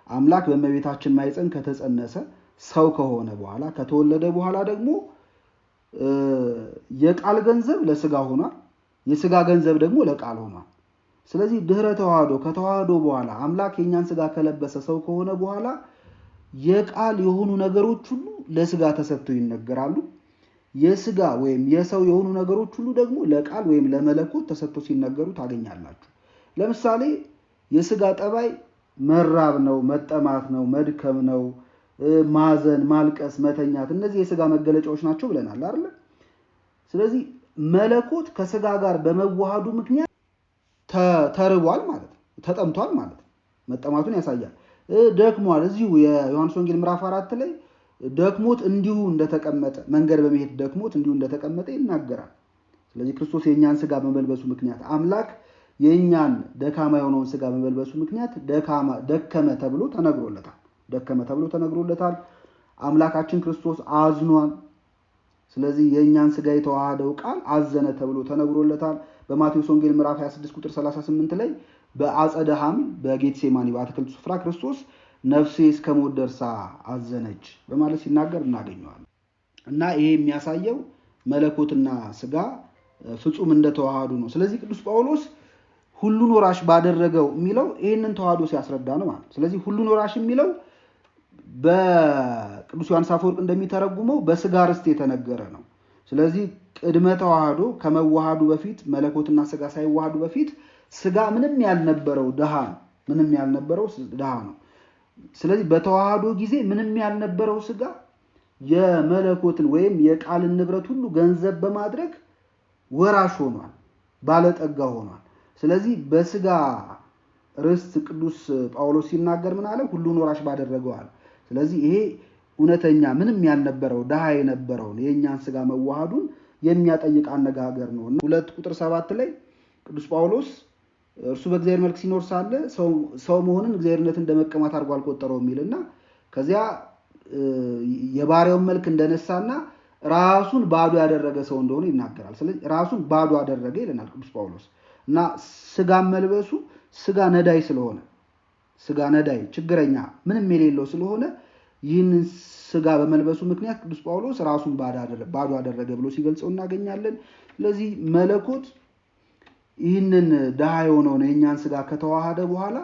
አምላክ በእመቤታችን ማህፀን ከተጸነሰ ሰው ከሆነ በኋላ ከተወለደ በኋላ ደግሞ የቃል ገንዘብ ለስጋ ሆኗል፣ የስጋ ገንዘብ ደግሞ ለቃል ሆኗል። ስለዚህ ድህረ ተዋህዶ፣ ከተዋህዶ በኋላ አምላክ የኛን ስጋ ከለበሰ ሰው ከሆነ በኋላ የቃል የሆኑ ነገሮች ሁሉ ለስጋ ተሰጥተው ይነገራሉ። የስጋ ወይም የሰው የሆኑ ነገሮች ሁሉ ደግሞ ለቃል ወይም ለመለኮት ተሰጥተው ሲነገሩ ታገኛላችሁ። ለምሳሌ የስጋ ጠባይ መራብ ነው፣ መጠማት ነው፣ መድከም ነው፣ ማዘን፣ ማልቀስ፣ መተኛት፣ እነዚህ የስጋ መገለጫዎች ናቸው ብለናል አይደል? ስለዚህ መለኮት ከስጋ ጋር በመዋሃዱ ምክንያት ተርቧል ማለት ነው፣ ተጠምቷል ማለት ነው። መጠማቱን ያሳያል። ደክሟል። እዚሁ የዮሐንስ ወንጌል ምዕራፍ 4 ላይ ደክሞት እንዲሁ እንደተቀመጠ፣ መንገድ በመሄድ ደክሞት እንዲሁ እንደተቀመጠ ይናገራል። ስለዚህ ክርስቶስ የእኛን ስጋ በመልበሱ ምክንያት አምላክ የእኛን ደካማ የሆነውን ስጋ በመልበሱ ምክንያት ደከመ ተብሎ ተነግሮለታል። አምላካችን ክርስቶስ አዝኗል። ስለዚህ የእኛን ስጋ የተዋሃደው ቃል አዘነ ተብሎ ተነግሮለታል። በማቴዎስ ወንጌል ምዕራፍ 26 ቁጥር 38 ላይ በአጸደ ሐምል በጌትሴማኒ በአትክልቱ ስፍራ ክርስቶስ ነፍሴ እስከ ሞት ደርሳ አዘነች በማለት ሲናገር እናገኘዋለን። እና ይሄ የሚያሳየው መለኮትና ስጋ ፍጹም እንደተዋሃዱ ነው። ስለዚህ ቅዱስ ጳውሎስ ሁሉን ወራሽ ባደረገው የሚለው ይህንን ተዋህዶ ሲያስረዳ ነው ማለት። ስለዚህ ሁሉን ወራሽ የሚለው በቅዱስ ዮሐንስ አፈወርቅ እንደሚተረጉመው በስጋ ርስት የተነገረ ነው። ስለዚህ ቅድመ ተዋህዶ ከመዋሃዱ በፊት መለኮትና ስጋ ሳይዋሃዱ በፊት ስጋ ምንም ያልነበረው ድሃ ነው። ስለዚህ በተዋህዶ ጊዜ ምንም ያልነበረው ስጋ የመለኮትን ወይም የቃልን ንብረት ሁሉ ገንዘብ በማድረግ ወራሽ ሆኗል፣ ባለጠጋ ሆኗል። ስለዚህ በስጋ ርስት ቅዱስ ጳውሎስ ሲናገር ምን አለ? ሁሉን ወራሽ ባደረገው አለ። ስለዚህ ይሄ እውነተኛ ምንም ያልነበረው ድሃ የነበረውን የእኛን ስጋ መዋሃዱን የሚያጠይቅ አነጋገር ነው። 2 ቁጥር 7 ላይ ቅዱስ ጳውሎስ እርሱ በእግዚአብሔር መልክ ሲኖር ሳለ ሰው መሆንን እግዚአብሔርነትን እንደመቀማት አድርጎ አልቆጠረውም የሚልና ከዚያ የባሪያውን መልክ እንደነሳና ራሱን ባዶ ያደረገ ሰው እንደሆነ ይናገራል። ስለዚህ ራሱን ባዶ አደረገ ይለናል ቅዱስ ጳውሎስ። እና ስጋ መልበሱ ስጋ ነዳይ ስለሆነ፣ ስጋ ነዳይ ችግረኛ ምንም የሌለው ስለሆነ ይህንን ስጋ በመልበሱ ምክንያት ቅዱስ ጳውሎስ ራሱን ባዶ አደረገ ብሎ ሲገልጸው እናገኛለን። ስለዚህ መለኮት ይህንን ድሃ የሆነውን የእኛን ስጋ ከተዋሃደ በኋላ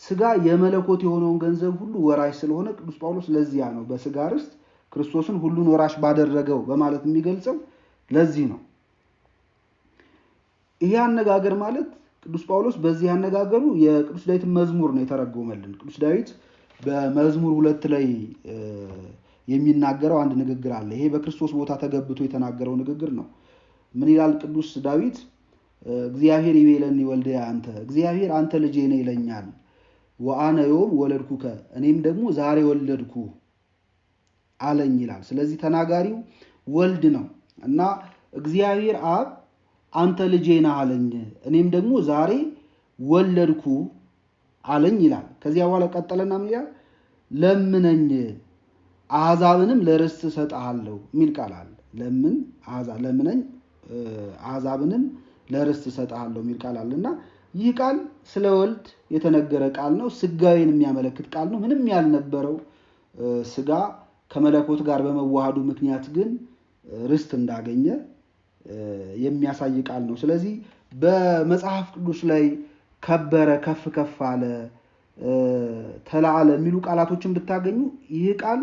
ስጋ የመለኮት የሆነውን ገንዘብ ሁሉ ወራሽ ስለሆነ ቅዱስ ጳውሎስ ለዚያ ነው በስጋ ርስት ክርስቶስን ሁሉን ወራሽ ባደረገው በማለት የሚገልጸው ለዚህ ነው። ይሄ አነጋገር ማለት ቅዱስ ጳውሎስ በዚህ አነጋገሩ የቅዱስ ዳዊትን መዝሙር ነው የተረጎመልን። ቅዱስ ዳዊት በመዝሙር 2 ላይ የሚናገረው አንድ ንግግር አለ። ይሄ በክርስቶስ ቦታ ተገብቶ የተናገረው ንግግር ነው። ምን ይላል ቅዱስ ዳዊት? እግዚአብሔር ይቤለኒ ወልደ አንተ፣ እግዚአብሔር አንተ ልጄ ነህ ይለኛል። ወአነ ዮም ወለድኩከ፣ እኔም ደግሞ ዛሬ ወለድኩ አለኝ ይላል። ስለዚህ ተናጋሪው ወልድ ነው እና እግዚአብሔር አብ አንተ ልጄ ነህ አለኝ፣ እኔም ደግሞ ዛሬ ወለድኩ አለኝ ይላል። ከዚያ በኋላ ቀጠለና ምን ይላል? ለምነኝ አሕዛብንም ለርስት እሰጥሃለሁ የሚል ቃል አለ። ለምነኝ አሕዛብንም ለርስት እሰጥሃለሁ የሚል ቃል አለና ይህ ቃል ስለ ወልድ የተነገረ ቃል ነው። ስጋዊን የሚያመለክት ቃል ነው። ምንም ያልነበረው ስጋ ከመለኮት ጋር በመዋሃዱ ምክንያት ግን ርስት እንዳገኘ የሚያሳይ ቃል ነው። ስለዚህ በመጽሐፍ ቅዱስ ላይ ከበረ፣ ከፍ ከፍ አለ፣ ተላዓለ የሚሉ ቃላቶችን ብታገኙ ይህ ቃል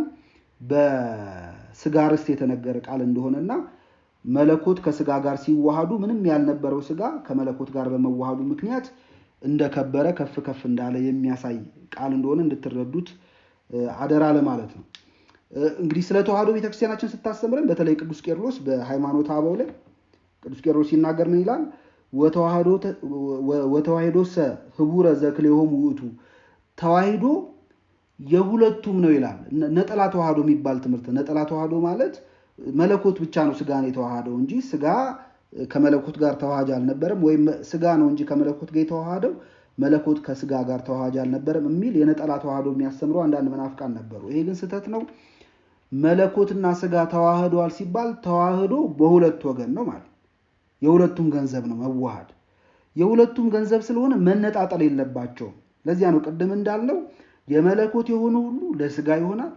በስጋ ርስት የተነገረ ቃል እንደሆነና መለኮት ከስጋ ጋር ሲዋሃዱ ምንም ያልነበረው ስጋ ከመለኮት ጋር በመዋሃዱ ምክንያት እንደከበረ ከፍ ከፍ እንዳለ የሚያሳይ ቃል እንደሆነ እንድትረዱት አደራ ለማለት ነው። እንግዲህ ስለ ተዋህዶ ቤተክርስቲያናችን ስታስተምረን በተለይ ቅዱስ ቄርሎስ በሃይማኖተ አበው ላይ ቅዱስ ቄርሎስ ሲናገር ምን ይላል? ወተዋሂዶሰ ህቡረ ዘክሌሆሙ ውእቱ ተዋሂዶ የሁለቱም ነው ይላል። ነጠላ ተዋህዶ የሚባል ትምህርት ነጠላ ተዋህዶ ማለት መለኮት ብቻ ነው ስጋን የተዋሃደው እንጂ ስጋ ከመለኮት ጋር ተዋሃጅ አልነበረም፣ ወይም ስጋ ነው እንጂ ከመለኮት ጋር የተዋሃደው መለኮት ከስጋ ጋር ተዋሃጅ አልነበረም የሚል የነጠላ ተዋህዶ የሚያስተምሩ አንዳንድ መናፍቃን ነበሩ። ይሄ ግን ስህተት ነው። መለኮትና ስጋ ተዋህዷል ሲባል ተዋህዶ በሁለት ወገን ነው ማለት የሁለቱም ገንዘብ ነው መዋሃድ። የሁለቱም ገንዘብ ስለሆነ መነጣጠል የለባቸውም። ለዚያ ነው ቅድም እንዳለው የመለኮት የሆነ ሁሉ ለስጋ ይሆናል፣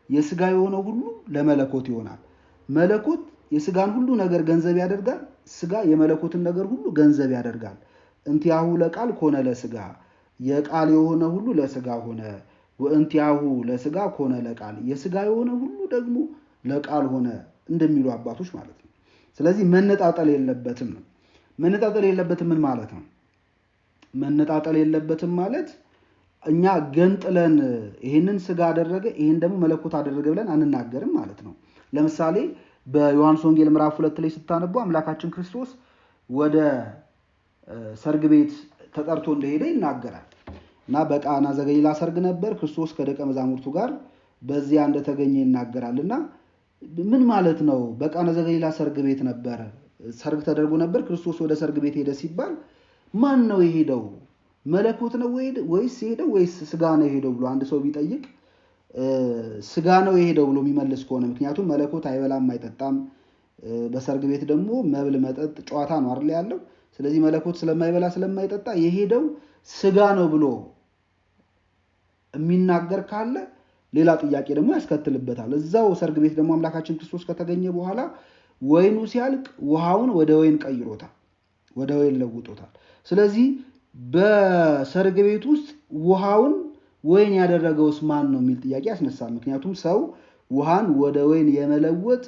የስጋ የሆነ ሁሉ ለመለኮት ይሆናል። መለኮት የስጋን ሁሉ ነገር ገንዘብ ያደርጋል፣ ስጋ የመለኮትን ነገር ሁሉ ገንዘብ ያደርጋል። እንቲያሁ ለቃል ኮነ ለስጋ፣ የቃል የሆነ ሁሉ ለስጋ ሆነ። ወእንቲያሁ ለስጋ ኮነ ለቃል፣ የስጋ የሆነ ሁሉ ደግሞ ለቃል ሆነ እንደሚሉ አባቶች ማለት ነው። ስለዚህ መነጣጠል የለበትም ነው። መነጣጠል የለበትም ምን ማለት ነው? መነጣጠል የለበትም ማለት እኛ ገንጥለን ይሄንን ስጋ አደረገ ይሄን ደግሞ መለኮት አደረገ ብለን አንናገርም ማለት ነው። ለምሳሌ በዮሐንስ ወንጌል ምዕራፍ 2 ላይ ስታነቡ አምላካችን ክርስቶስ ወደ ሰርግ ቤት ተጠርቶ እንደሄደ ይናገራል። እና በቃና ዘገሊላ ሰርግ ነበር፣ ክርስቶስ ከደቀ መዛሙርቱ ጋር በዚያ እንደተገኘ ይናገራልና ምን ማለት ነው? በቃና ዘገሊላ ሰርግ ቤት ነበር፣ ሰርግ ተደርጎ ነበር፣ ክርስቶስ ወደ ሰርግ ቤት ሄደ ሲባል ማን ነው የሄደው? መለኮት ነው ወይስ የሄደው ወይስ ስጋ ነው የሄደው ብሎ አንድ ሰው ቢጠይቅ ስጋ ነው የሄደው ብሎ የሚመልስ ከሆነ ምክንያቱም መለኮት አይበላም አይጠጣም፣ በሰርግ ቤት ደግሞ መብል መጠጥ ጨዋታ ነው አይደል ያለው። ስለዚህ መለኮት ስለማይበላ ስለማይጠጣ የሄደው ስጋ ነው ብሎ የሚናገር ካለ ሌላ ጥያቄ ደግሞ ያስከትልበታል። እዛው ሰርግ ቤት ደግሞ አምላካችን ክርስቶስ ከተገኘ በኋላ ወይኑ ሲያልቅ ውሃውን ወደ ወይን ቀይሮታል፣ ወደ ወይን ለውጦታል። ስለዚህ በሰርግ ቤት ውስጥ ውሃውን ወይን ያደረገውስ ማን ነው የሚል ጥያቄ ያስነሳል። ምክንያቱም ሰው ውሃን ወደ ወይን የመለወጥ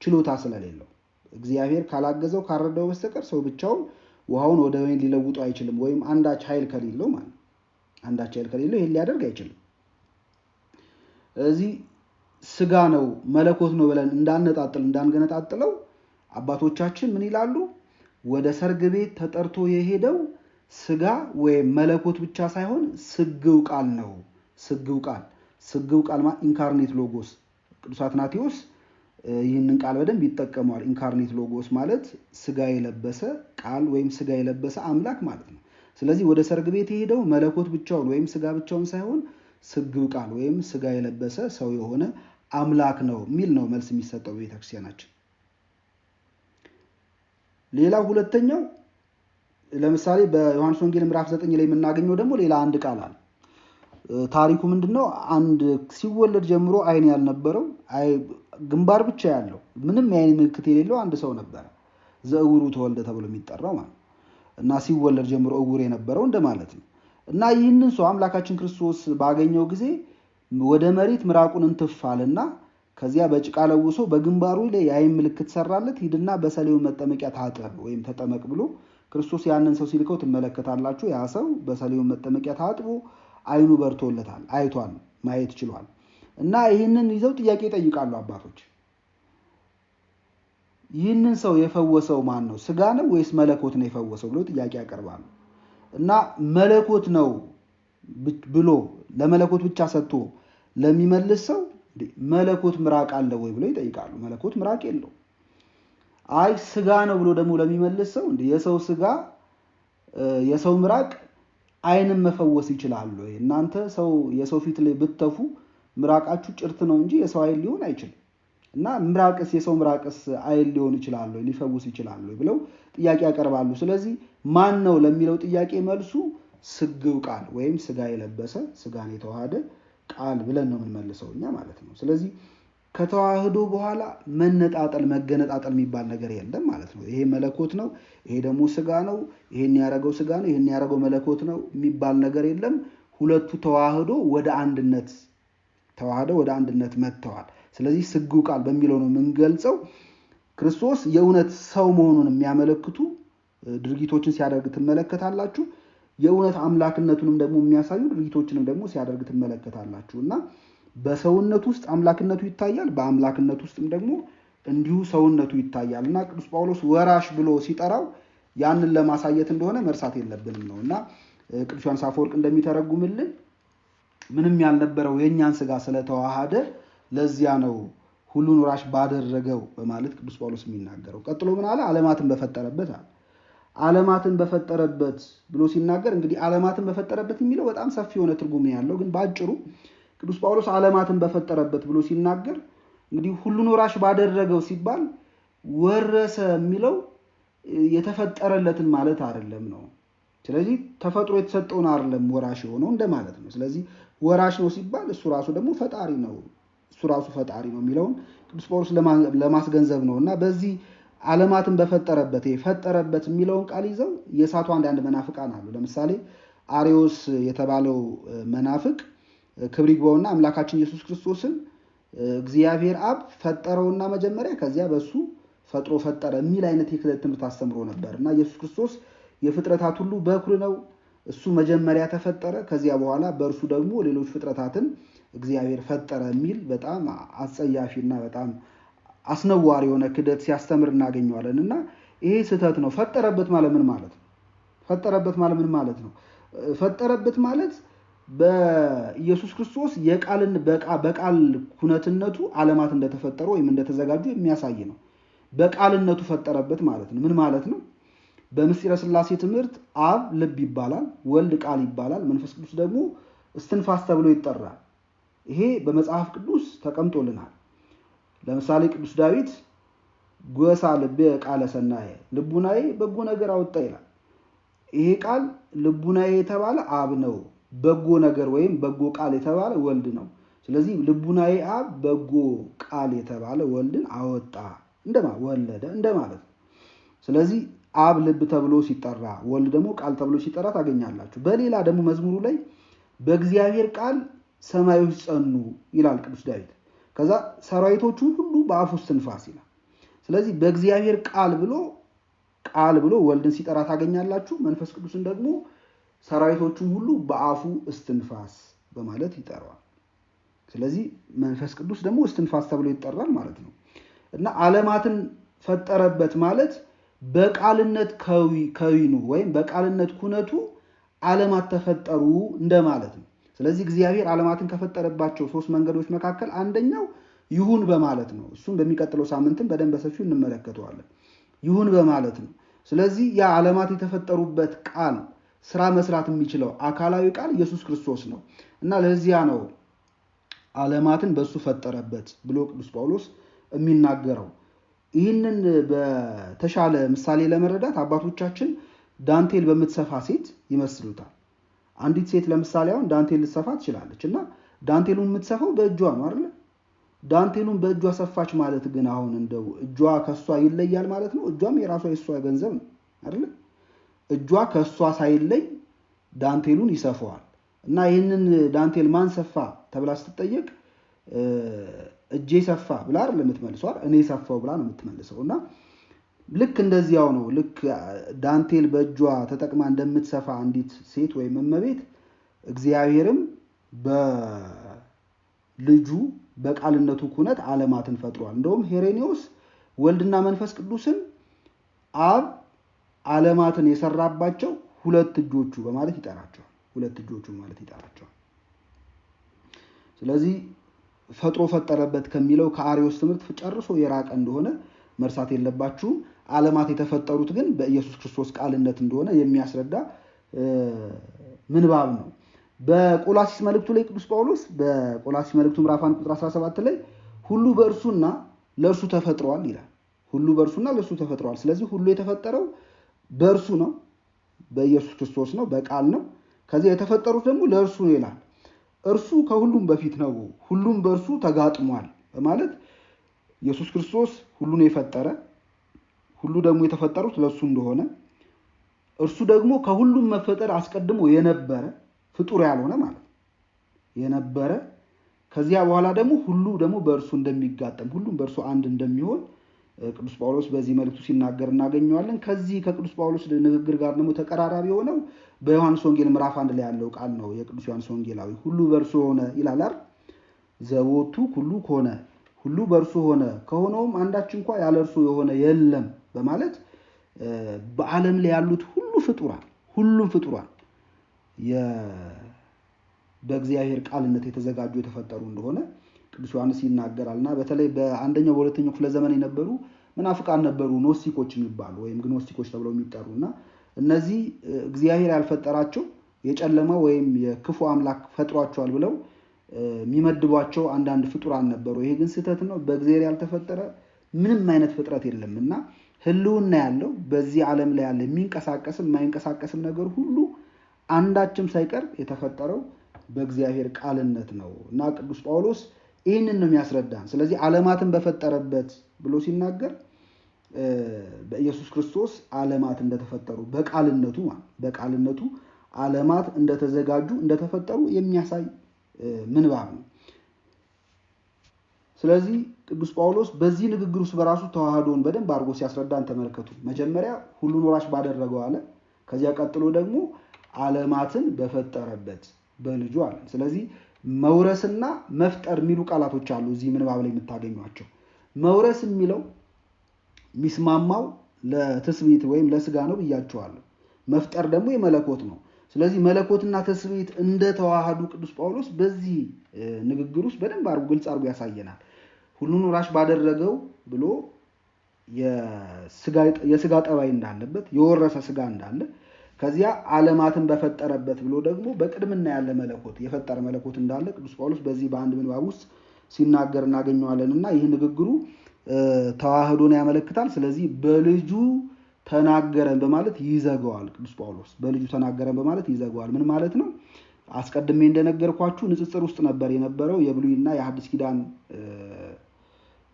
ችሎታ ስለሌለው እግዚአብሔር ካላገዘው ካረዳው በስተቀር ሰው ብቻውን ውሃውን ወደ ወይን ሊለውጡ አይችልም። ወይም አንዳች ኃይል ከሌለው ማለት አንዳች ኃይል ከሌለው ይሄን ሊያደርግ አይችልም። እዚህ ስጋ ነው መለኮት ነው ብለን እንዳንገነጣጥለው አባቶቻችን ምን ይላሉ? ወደ ሰርግ ቤት ተጠርቶ የሄደው ስጋ ወይም መለኮት ብቻ ሳይሆን ስግው ቃል ነው። ስግው ቃል ማለት ኢንካርኔት ሎጎስ። ቅዱስ አትናቴዎስ ይህንን ቃል በደንብ ይጠቀመዋል። ኢንካርኔት ሎጎስ ማለት ስጋ የለበሰ ቃል ወይም ስጋ የለበሰ አምላክ ማለት ነው። ስለዚህ ወደ ሰርግ ቤት የሄደው መለኮት ብቻውን ወይም ስጋ ብቻውን ሳይሆን ስግው ቃል ወይም ስጋ የለበሰ ሰው የሆነ አምላክ ነው የሚል ነው መልስ የሚሰጠው በቤተክርስቲያናችን። ሌላው ሁለተኛው ለምሳሌ በዮሐንስ ወንጌል ምዕራፍ 9 ላይ የምናገኘው ደግሞ ሌላ አንድ ቃል አለ። ታሪኩ ምንድነው? አንድ ሲወለድ ጀምሮ አይን ያልነበረው ግንባር ብቻ ያለው ምንም የአይን ምልክት የሌለው አንድ ሰው ነበር። ዘእውሩ ተወልደ ተብሎ የሚጠራው ማለት እና ሲወለድ ጀምሮ እውር የነበረው እንደማለት ነው። እና ይህንን ሰው አምላካችን ክርስቶስ ባገኘው ጊዜ ወደ መሬት ምራቁን እንትፋልና ከዚያ በጭቃ ለውሶ በግንባሩ ላይ የአይን ምልክት ሰራለት። ሂድና በሰሌውን መጠመቂያ ታጠብ ወይም ተጠመቅ ብሎ ክርስቶስ ያንን ሰው ሲልከው ትመለከታላችሁ። ያ ሰው በሰሌውን መጠመቂያ ታጥቦ አይኑ በርቶለታል፣ አይቷል፣ ማየት ችሏል። እና ይህንን ይዘው ጥያቄ ይጠይቃሉ አባቶች። ይህንን ሰው የፈወሰው ማን ነው? ስጋ ነው ወይስ መለኮት ነው የፈወሰው ብሎ ጥያቄ ያቀርባሉ። እና መለኮት ነው ብሎ ለመለኮት ብቻ ሰጥቶ ለሚመልስ ሰው መለኮት ምራቅ አለ ወይ ብሎ ይጠይቃሉ። መለኮት ምራቅ የለው። አይ ስጋ ነው ብሎ ደግሞ ለሚመልስ ሰው የሰው ስጋ የሰው ምራቅ አይንን መፈወስ ይችላል ወይ? እናንተ የሰው ፊት ላይ ብትተፉ ምራቃችሁ ጭርት ነው እንጂ የሰው አይን ሊሆን አይችልም። እና ምራቅስ የሰው ምራቅስ አይን ሊሆን ይችላል ወይ ሊፈውስ ይችላል ወይ ብለው ጥያቄ ያቀርባሉ። ስለዚህ ማን ነው ለሚለው ጥያቄ መልሱ ስግው ቃል ወይም ስጋ የለበሰ ስጋን የተዋሃደ ቃል ብለን ነው የምንመልሰው እኛ ማለት ነው። ስለዚህ ከተዋህዶ በኋላ መነጣጠል መገነጣጠል የሚባል ነገር የለም ማለት ነው። ይሄ መለኮት ነው፣ ይሄ ደግሞ ስጋ ነው፣ ይሄን ያረገው ስጋ ነው፣ ይሄን ያረገው መለኮት ነው የሚባል ነገር የለም። ሁለቱ ተዋህደው ወደ አንድነት መጥተዋል። ስለዚህ ስግው ቃል በሚለው ነው የምንገልጸው። ክርስቶስ የእውነት ሰው መሆኑን የሚያመለክቱ ድርጊቶችን ሲያደርግ ትመለከታላችሁ። የእውነት አምላክነቱንም ደግሞ የሚያሳዩ ድርጊቶችንም ደግሞ ሲያደርግ ትመለከታላችሁ። እና በሰውነቱ ውስጥ አምላክነቱ ይታያል፣ በአምላክነቱ ውስጥም ደግሞ እንዲሁ ሰውነቱ ይታያል። እና ቅዱስ ጳውሎስ ወራሽ ብሎ ሲጠራው ያንን ለማሳየት እንደሆነ መርሳት የለብንም ነውና ቅዱስ ዮሐንስ አፈወርቅ እንደሚተረጉምልን ምንም ያልነበረው የኛን ስጋ ስለተዋሃደ ለዚያ ነው ሁሉን ወራሽ ባደረገው በማለት ቅዱስ ጳውሎስ የሚናገረው። ቀጥሎ ምን አለ? ዓለማትን በፈጠረበት አለ። ዓለማትን በፈጠረበት ብሎ ሲናገር እንግዲህ ዓለማትን በፈጠረበት የሚለው በጣም ሰፊ የሆነ ትርጉም ያለው፣ ግን በአጭሩ ቅዱስ ጳውሎስ ዓለማትን በፈጠረበት ብሎ ሲናገር እንግዲህ ሁሉን ወራሽ ባደረገው ሲባል ወረሰ የሚለው የተፈጠረለትን ማለት አይደለም ነው። ስለዚህ ተፈጥሮ የተሰጠውን አይደለም ወራሽ የሆነው እንደማለት ነው። ስለዚህ ወራሽ ነው ሲባል እሱ ራሱ ደግሞ ፈጣሪ ነው፣ እሱ ራሱ ፈጣሪ ነው የሚለውን ቅዱስ ጳውሎስ ለማስገንዘብ ነው። እና በዚህ ዓለማትን በፈጠረበት ፈጠረበት የሚለውን ቃል ይዘው የሳቱ አንዳንድ መናፍቃን አሉ። ለምሳሌ አሪዮስ የተባለው መናፍቅ ክብር ይግባውና አምላካችን ኢየሱስ ክርስቶስን እግዚአብሔር አብ ፈጠረውና መጀመሪያ ከዚያ በሱ ፈጥሮ ፈጠረ የሚል አይነት የክህደት ትምህርት አስተምሮ ነበር። እና ኢየሱስ ክርስቶስ የፍጥረታት ሁሉ በኩር ነው፣ እሱ መጀመሪያ ተፈጠረ፣ ከዚያ በኋላ በእርሱ ደግሞ ሌሎች ፍጥረታትን እግዚአብሔር ፈጠረ የሚል በጣም አጸያፊና በጣም አስነዋሪ የሆነ ክህደት ሲያስተምር እናገኘዋለን። እና ይሄ ስህተት ነው። ፈጠረበት ማለት ምን ማለት ነው? ፈጠረበት ማለት ምን ማለት ነው? ፈጠረበት ማለት በኢየሱስ ክርስቶስ በቃል ኩነትነቱ ዓለማት እንደተፈጠሩ ወይም እንደተዘጋጁ የሚያሳይ ነው። በቃልነቱ ፈጠረበት ማለት ነው። ምን ማለት ነው? በምስጢረ ሥላሴ ትምህርት አብ ልብ ይባላል፣ ወልድ ቃል ይባላል፣ መንፈስ ቅዱስ ደግሞ እስትንፋስ ተብሎ ይጠራል። ይሄ በመጽሐፍ ቅዱስ ተቀምጦልናል። ለምሳሌ ቅዱስ ዳዊት ጎሳ ልቤ ቃለ ሰናየ፣ ልቡናዬ በጎ ነገር አወጣ ይላል። ይሄ ቃል ልቡናዬ የተባለ አብ ነው፣ በጎ ነገር ወይም በጎ ቃል የተባለ ወልድ ነው። ስለዚህ ልቡናዬ አብ በጎ ቃል የተባለ ወልድን አወጣ ወለደ እንደማለት ነው። ስለዚህ አብ ልብ ተብሎ ሲጠራ፣ ወልድ ደግሞ ቃል ተብሎ ሲጠራ ታገኛላችሁ። በሌላ ደግሞ መዝሙሩ ላይ በእግዚአብሔር ቃል ሰማዮች ጸኑ ይላል ቅዱስ ዳዊት። ከዛ ሰራዊቶቹ ሁሉ በአፉ እስትንፋስ ይላል። ስለዚህ በእግዚአብሔር ቃል ብሎ ወልድን ሲጠራ ታገኛላችሁ። መንፈስ ቅዱስን ደግሞ ሰራዊቶቹን ሁሉ በአፉ እስትንፋስ በማለት ይጠራዋል። ስለዚህ መንፈስ ቅዱስ ደግሞ እስትንፋስ ተብሎ ይጠራል ማለት ነው። እና ዓለማትን ፈጠረበት ማለት በቃልነት ከዊኑ ወይም በቃልነት ኩነቱ ዓለማት ተፈጠሩ እንደማለት ነው። ስለዚህ እግዚአብሔር ዓለማትን ከፈጠረባቸው 3 መንገዶች መካከል አንደኛው ይሁን በማለት ነው። እሱም በሚቀጥለው ሳምንትም በደንብ በሰፊው እንመለከተዋለን። ይሁን በማለት ነው። ስለዚህ ያ ዓለማት የተፈጠሩበት ቃል ስራ መስራት የሚችለው አካላዊ ቃል ኢየሱስ ክርስቶስ ነው። እና ለዚያ ነው ዓለማትን በሱ ፈጠረበት ብሎ ቅዱስ ጳውሎስ የሚናገረው። ይህንን በተሻለ ምሳሌ ለመረዳት አባቶቻችን ዳንቴል በምትሰፋ ሴት ይመስሉታል። አንዲት ሴት ለምሳሌ አሁን ዳንቴል ልትሰፋ ትችላለች እና ዳንቴሉን የምትሰፋው በእጇ ነው አይደል? ዳንቴሉን በእጇ ሰፋች ማለት ግን አሁን እንደው እጇ ከሷ ይለያል ማለት ነው? እጇም የራሷ የሷ ገንዘብ ነው አይደል? እጇ ከሷ ሳይለይ ዳንቴሉን ይሰፋዋል። እና ይህንን ዳንቴል ማን ሰፋ ተብላ ስትጠየቅ እጄ ሰፋ ብላ አይደል የምትመልሰው፣ እኔ ሰፋው ብላ ነው የምትመልሰው። እና ልክ እንደዚያው ነው። ልክ ዳንቴል በእጇ ተጠቅማ እንደምትሰፋ አንዲት ሴት ወይም እመቤት እግዚአብሔርም በልጁ በቃልነቱ ኩነት ዓለማትን ፈጥሯል። እንደውም ሄሬኔዎስ ወልድና መንፈስ ቅዱስን አብ ዓለማትን የሰራባቸው 2 እጆቹ በማለት ይጠራቸዋል። 2 እጆቹ ማለት ይጠራቸዋል። ስለዚህ ፈጥሮ ፈጠረበት ከሚለው ከአሪዮስ ትምህርት ጨርሶ የራቀ እንደሆነ መርሳት የለባችሁም። ዓለማት የተፈጠሩት ግን በኢየሱስ ክርስቶስ ቃልነት እንደሆነ የሚያስረዳ ምንባብ ነው። በቆላሲስ መልእክቱ ላይ ቅዱስ ጳውሎስ በቆላሲስ መልእክቱ ምዕራፍ 1 ቁጥር 17 ላይ ሁሉ በእርሱና ለእርሱ ተፈጥሯል ይላል። ሁሉ በእርሱና ለእርሱ ተፈጥሯል። ስለዚህ ሁሉ የተፈጠረው በእርሱ ነው፣ በኢየሱስ ክርስቶስ ነው፣ በቃል ነው። ከዚህ የተፈጠሩት ደግሞ ለእርሱ ነው ይላል። እርሱ ከሁሉም በፊት ነው፣ ሁሉም በእርሱ ተጋጥሟል በማለት ኢየሱስ ክርስቶስ ሁሉን የፈጠረ ሁሉ ደግሞ የተፈጠሩት ለእሱ እንደሆነ እርሱ ደግሞ ከሁሉም መፈጠር አስቀድሞ የነበረ ፍጡር ያልሆነ ማለት የነበረ ከዚያ በኋላ ደግሞ ሁሉ ደግሞ በእርሱ እንደሚጋጠም ሁሉም በእርሱ አንድ እንደሚሆን ቅዱስ ጳውሎስ በዚህ መልእክቱ ሲናገር እናገኘዋለን። ከዚህ ከቅዱስ ጳውሎስ ንግግር ጋር ደግሞ ተቀራራቢ የሆነው በዮሐንስ ወንጌል ምዕራፍ 1 ላይ ያለው ቃል ነው። የቅዱስ ዮሐንስ ወንጌላዊ ሁሉ በእርሱ ሆነ ይላል አይደል? ዘቦቱ ሁሉ ሆነ፣ ሁሉ በእርሱ ሆነ፣ ከሆነውም አንዳች እንኳን ያለ እርሱ የሆነ የለም በማለት በዓለም ላይ ያሉት ሁሉም ፍጡራን በእግዚአብሔር ቃልነት የተዘጋጁ የተፈጠሩ እንደሆነ ቅዱስ ዮሐንስ ይናገራልና በተለይ በአንደኛው በሁለተኛው ክፍለ ዘመን የነበሩ መናፍቃን ነበሩ፣ ኖስቲኮች የሚባሉ ወይም ግኖስቲኮች ተብለው የሚጠሩና እነዚህ እግዚአብሔር ያልፈጠራቸው የጨለማ ወይም የክፉ አምላክ ፈጥሯቸዋል ብለው የሚመድቧቸው አንዳንድ ፍጡራን ነበሩ። ይሄ ግን ስህተት ነው። በእግዚአብሔር ያልተፈጠረ ምንም አይነት ፍጥረት የለምና ህልውና ያለው በዚህ ዓለም ላይ ያለ የሚንቀሳቀስም የማይንቀሳቀስም ነገር ሁሉ አንዳችም ሳይቀር የተፈጠረው በእግዚአብሔር ቃልነት ነው እና ቅዱስ ጳውሎስ ይህንን ነው የሚያስረዳን። ስለዚህ ዓለማትን በፈጠረበት ብሎ ሲናገር በኢየሱስ ክርስቶስ ዓለማት እንደተፈጠሩ በቃልነቱ ዓለማት እንደተዘጋጁ እንደተፈጠሩ የሚያሳይ ምንባብ ነው። ስለዚህ ቅዱስ ጳውሎስ በዚህ ንግግር ውስጥ በራሱ ተዋህዶን በደንብ አድርጎ ሲያስረዳን ተመልከቱ። መጀመሪያ ሁሉን ወራሽ ባደረገው አለ። ከዚያ ቀጥሎ ደግሞ ዓለማትን በፈጠረበት በልጁ አለ። ስለዚህ መውረስና መፍጠር የሚሉ ቃላቶች አሉ እዚህ ምንባብ ላይ የምታገኟቸው። መውረስ የሚለው ሚስማማው ለትስብእት ወይም ለስጋ ነው ብያቸዋለሁ። መፍጠር ደግሞ የመለኮት ነው። ስለዚህ መለኮትና ትስብእት እንደተዋሃዱ ቅዱስ ጳውሎስ በዚህ ንግግር ውስጥ በደንብ አድርጎ ግልጽ አድርጎ ያሳየናል። ሁሉን ወራሽ ባደረገው ብሎ የስጋ ጠባይ እንዳለበት የወረሰ ስጋ እንዳለ፣ ከዚያ ዓለማትን በፈጠረበት ብሎ ደግሞ በቅድምና ያለ መለኮት የፈጠረ መለኮት እንዳለ ቅዱስ ጳውሎስ በዚህ በአንድ ምንባብ ውስጥ ሲናገር እናገኘዋለንና ይህ ንግግሩ ተዋህዶን ያመለክታል። ስለዚህ በልጁ ተናገረን በማለት ይዘጋዋል። ቅዱስ ጳውሎስ በልጁ ተናገረን በማለት ይዘጋዋል። ምን ማለት ነው? አስቀድሜ እንደነገርኳችሁ ንጽጽር ውስጥ ነበር የነበረው። የብሉይና የሐዲስ ኪዳን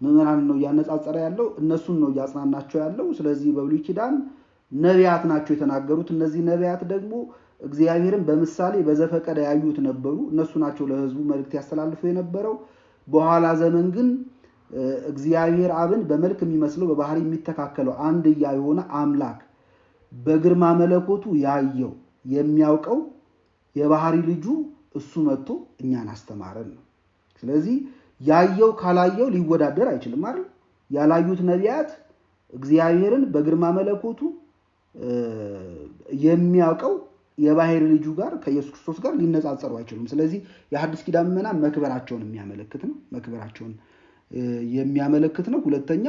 ምዕመናን ነው እያነጻጸረ ያለው፣ እነሱን ነው እያጽናናቸው ያለው። ስለዚህ በብሉይ ኪዳን ነቢያት ናቸው የተናገሩት። እነዚህ ነቢያት ደግሞ እግዚአብሔርን በምሳሌ በዘፈቀደ ያዩት ነበሩ። እነሱ ናቸው ለሕዝቡ መልእክት ያስተላልፉ የነበረው። በኋላ ዘመን ግን እግዚአብሔር አብን በመልክ የሚመስለው በባህሪ የሚተካከለው አንድያ የሆነ አምላክ በግርማ መለኮቱ ያየው የሚያውቀው የባህሪ ልጁ እሱ መጥቶ እኛን አስተማረን ነው። ስለዚህ ያየው ካላየው ሊወዳደር አይችልም አይደል? ያላዩት ነቢያት እግዚአብሔርን በግርማ መለኮቱ የሚያውቀው የባህሪ ልጁ ጋር ከኢየሱስ ክርስቶስ ጋር ሊነጻጸሩ አይችሉም። ስለዚህ የሐዲስ ኪዳን ምዕመናን መክበራቸውን የሚያመለክት ነው። ሁለተኛ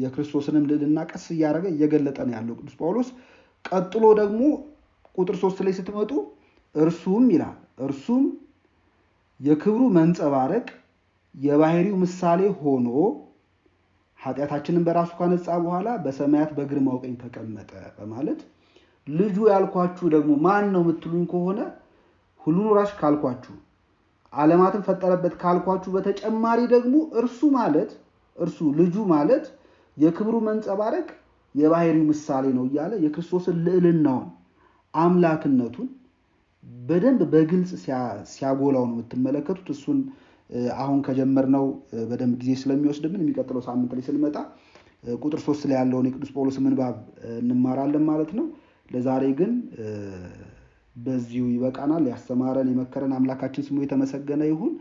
የክርስቶስንም ልዕልና ቀስ እያደረገ እየገለጠ ነው ያለው ቅዱስ ጳውሎስ። ቀጥሎ ደግሞ ቁጥር 3 ላይ ስትመጡ እርሱም ይላል፣ እርሱም የክብሩ መንጸባረቅ የባህሪው ምሳሌ ሆኖ ኃጢአታችንን በራሱ ካነጻ በኋላ በሰማያት በግርማው ቀኝ ተቀመጠ በማለት ልጁ ያልኳችሁ ደግሞ ማን ነው የምትሉኝ ከሆነ ሁሉን ወራሽ ካልኳችሁ ዓለማትን ፈጠረበት ካልኳችሁ በተጨማሪ ደግሞ እርሱ ልጁ ማለት የክብሩ መንጸባረቅ የባህሪው ምሳሌ ነው እያለ የክርስቶስን ልዕልናውን አምላክነቱን በደንብ በግልጽ ሲያጎላው ነው የምትመለከቱት። እሱን አሁን ከጀመርነው በደንብ ጊዜ ስለሚወስድብን የሚቀጥለው ሳምንት ላይ ስንመጣ ቁጥር 3 ላይ ያለውን የቅዱስ ጳውሎስ ምንባብ እንማራለን ማለት ነው። ለዛሬ ግን በዚሁ ይበቃናል። ያስተማረን የመከረን አምላካችን ስሙ የተመሰገነ ይሁን።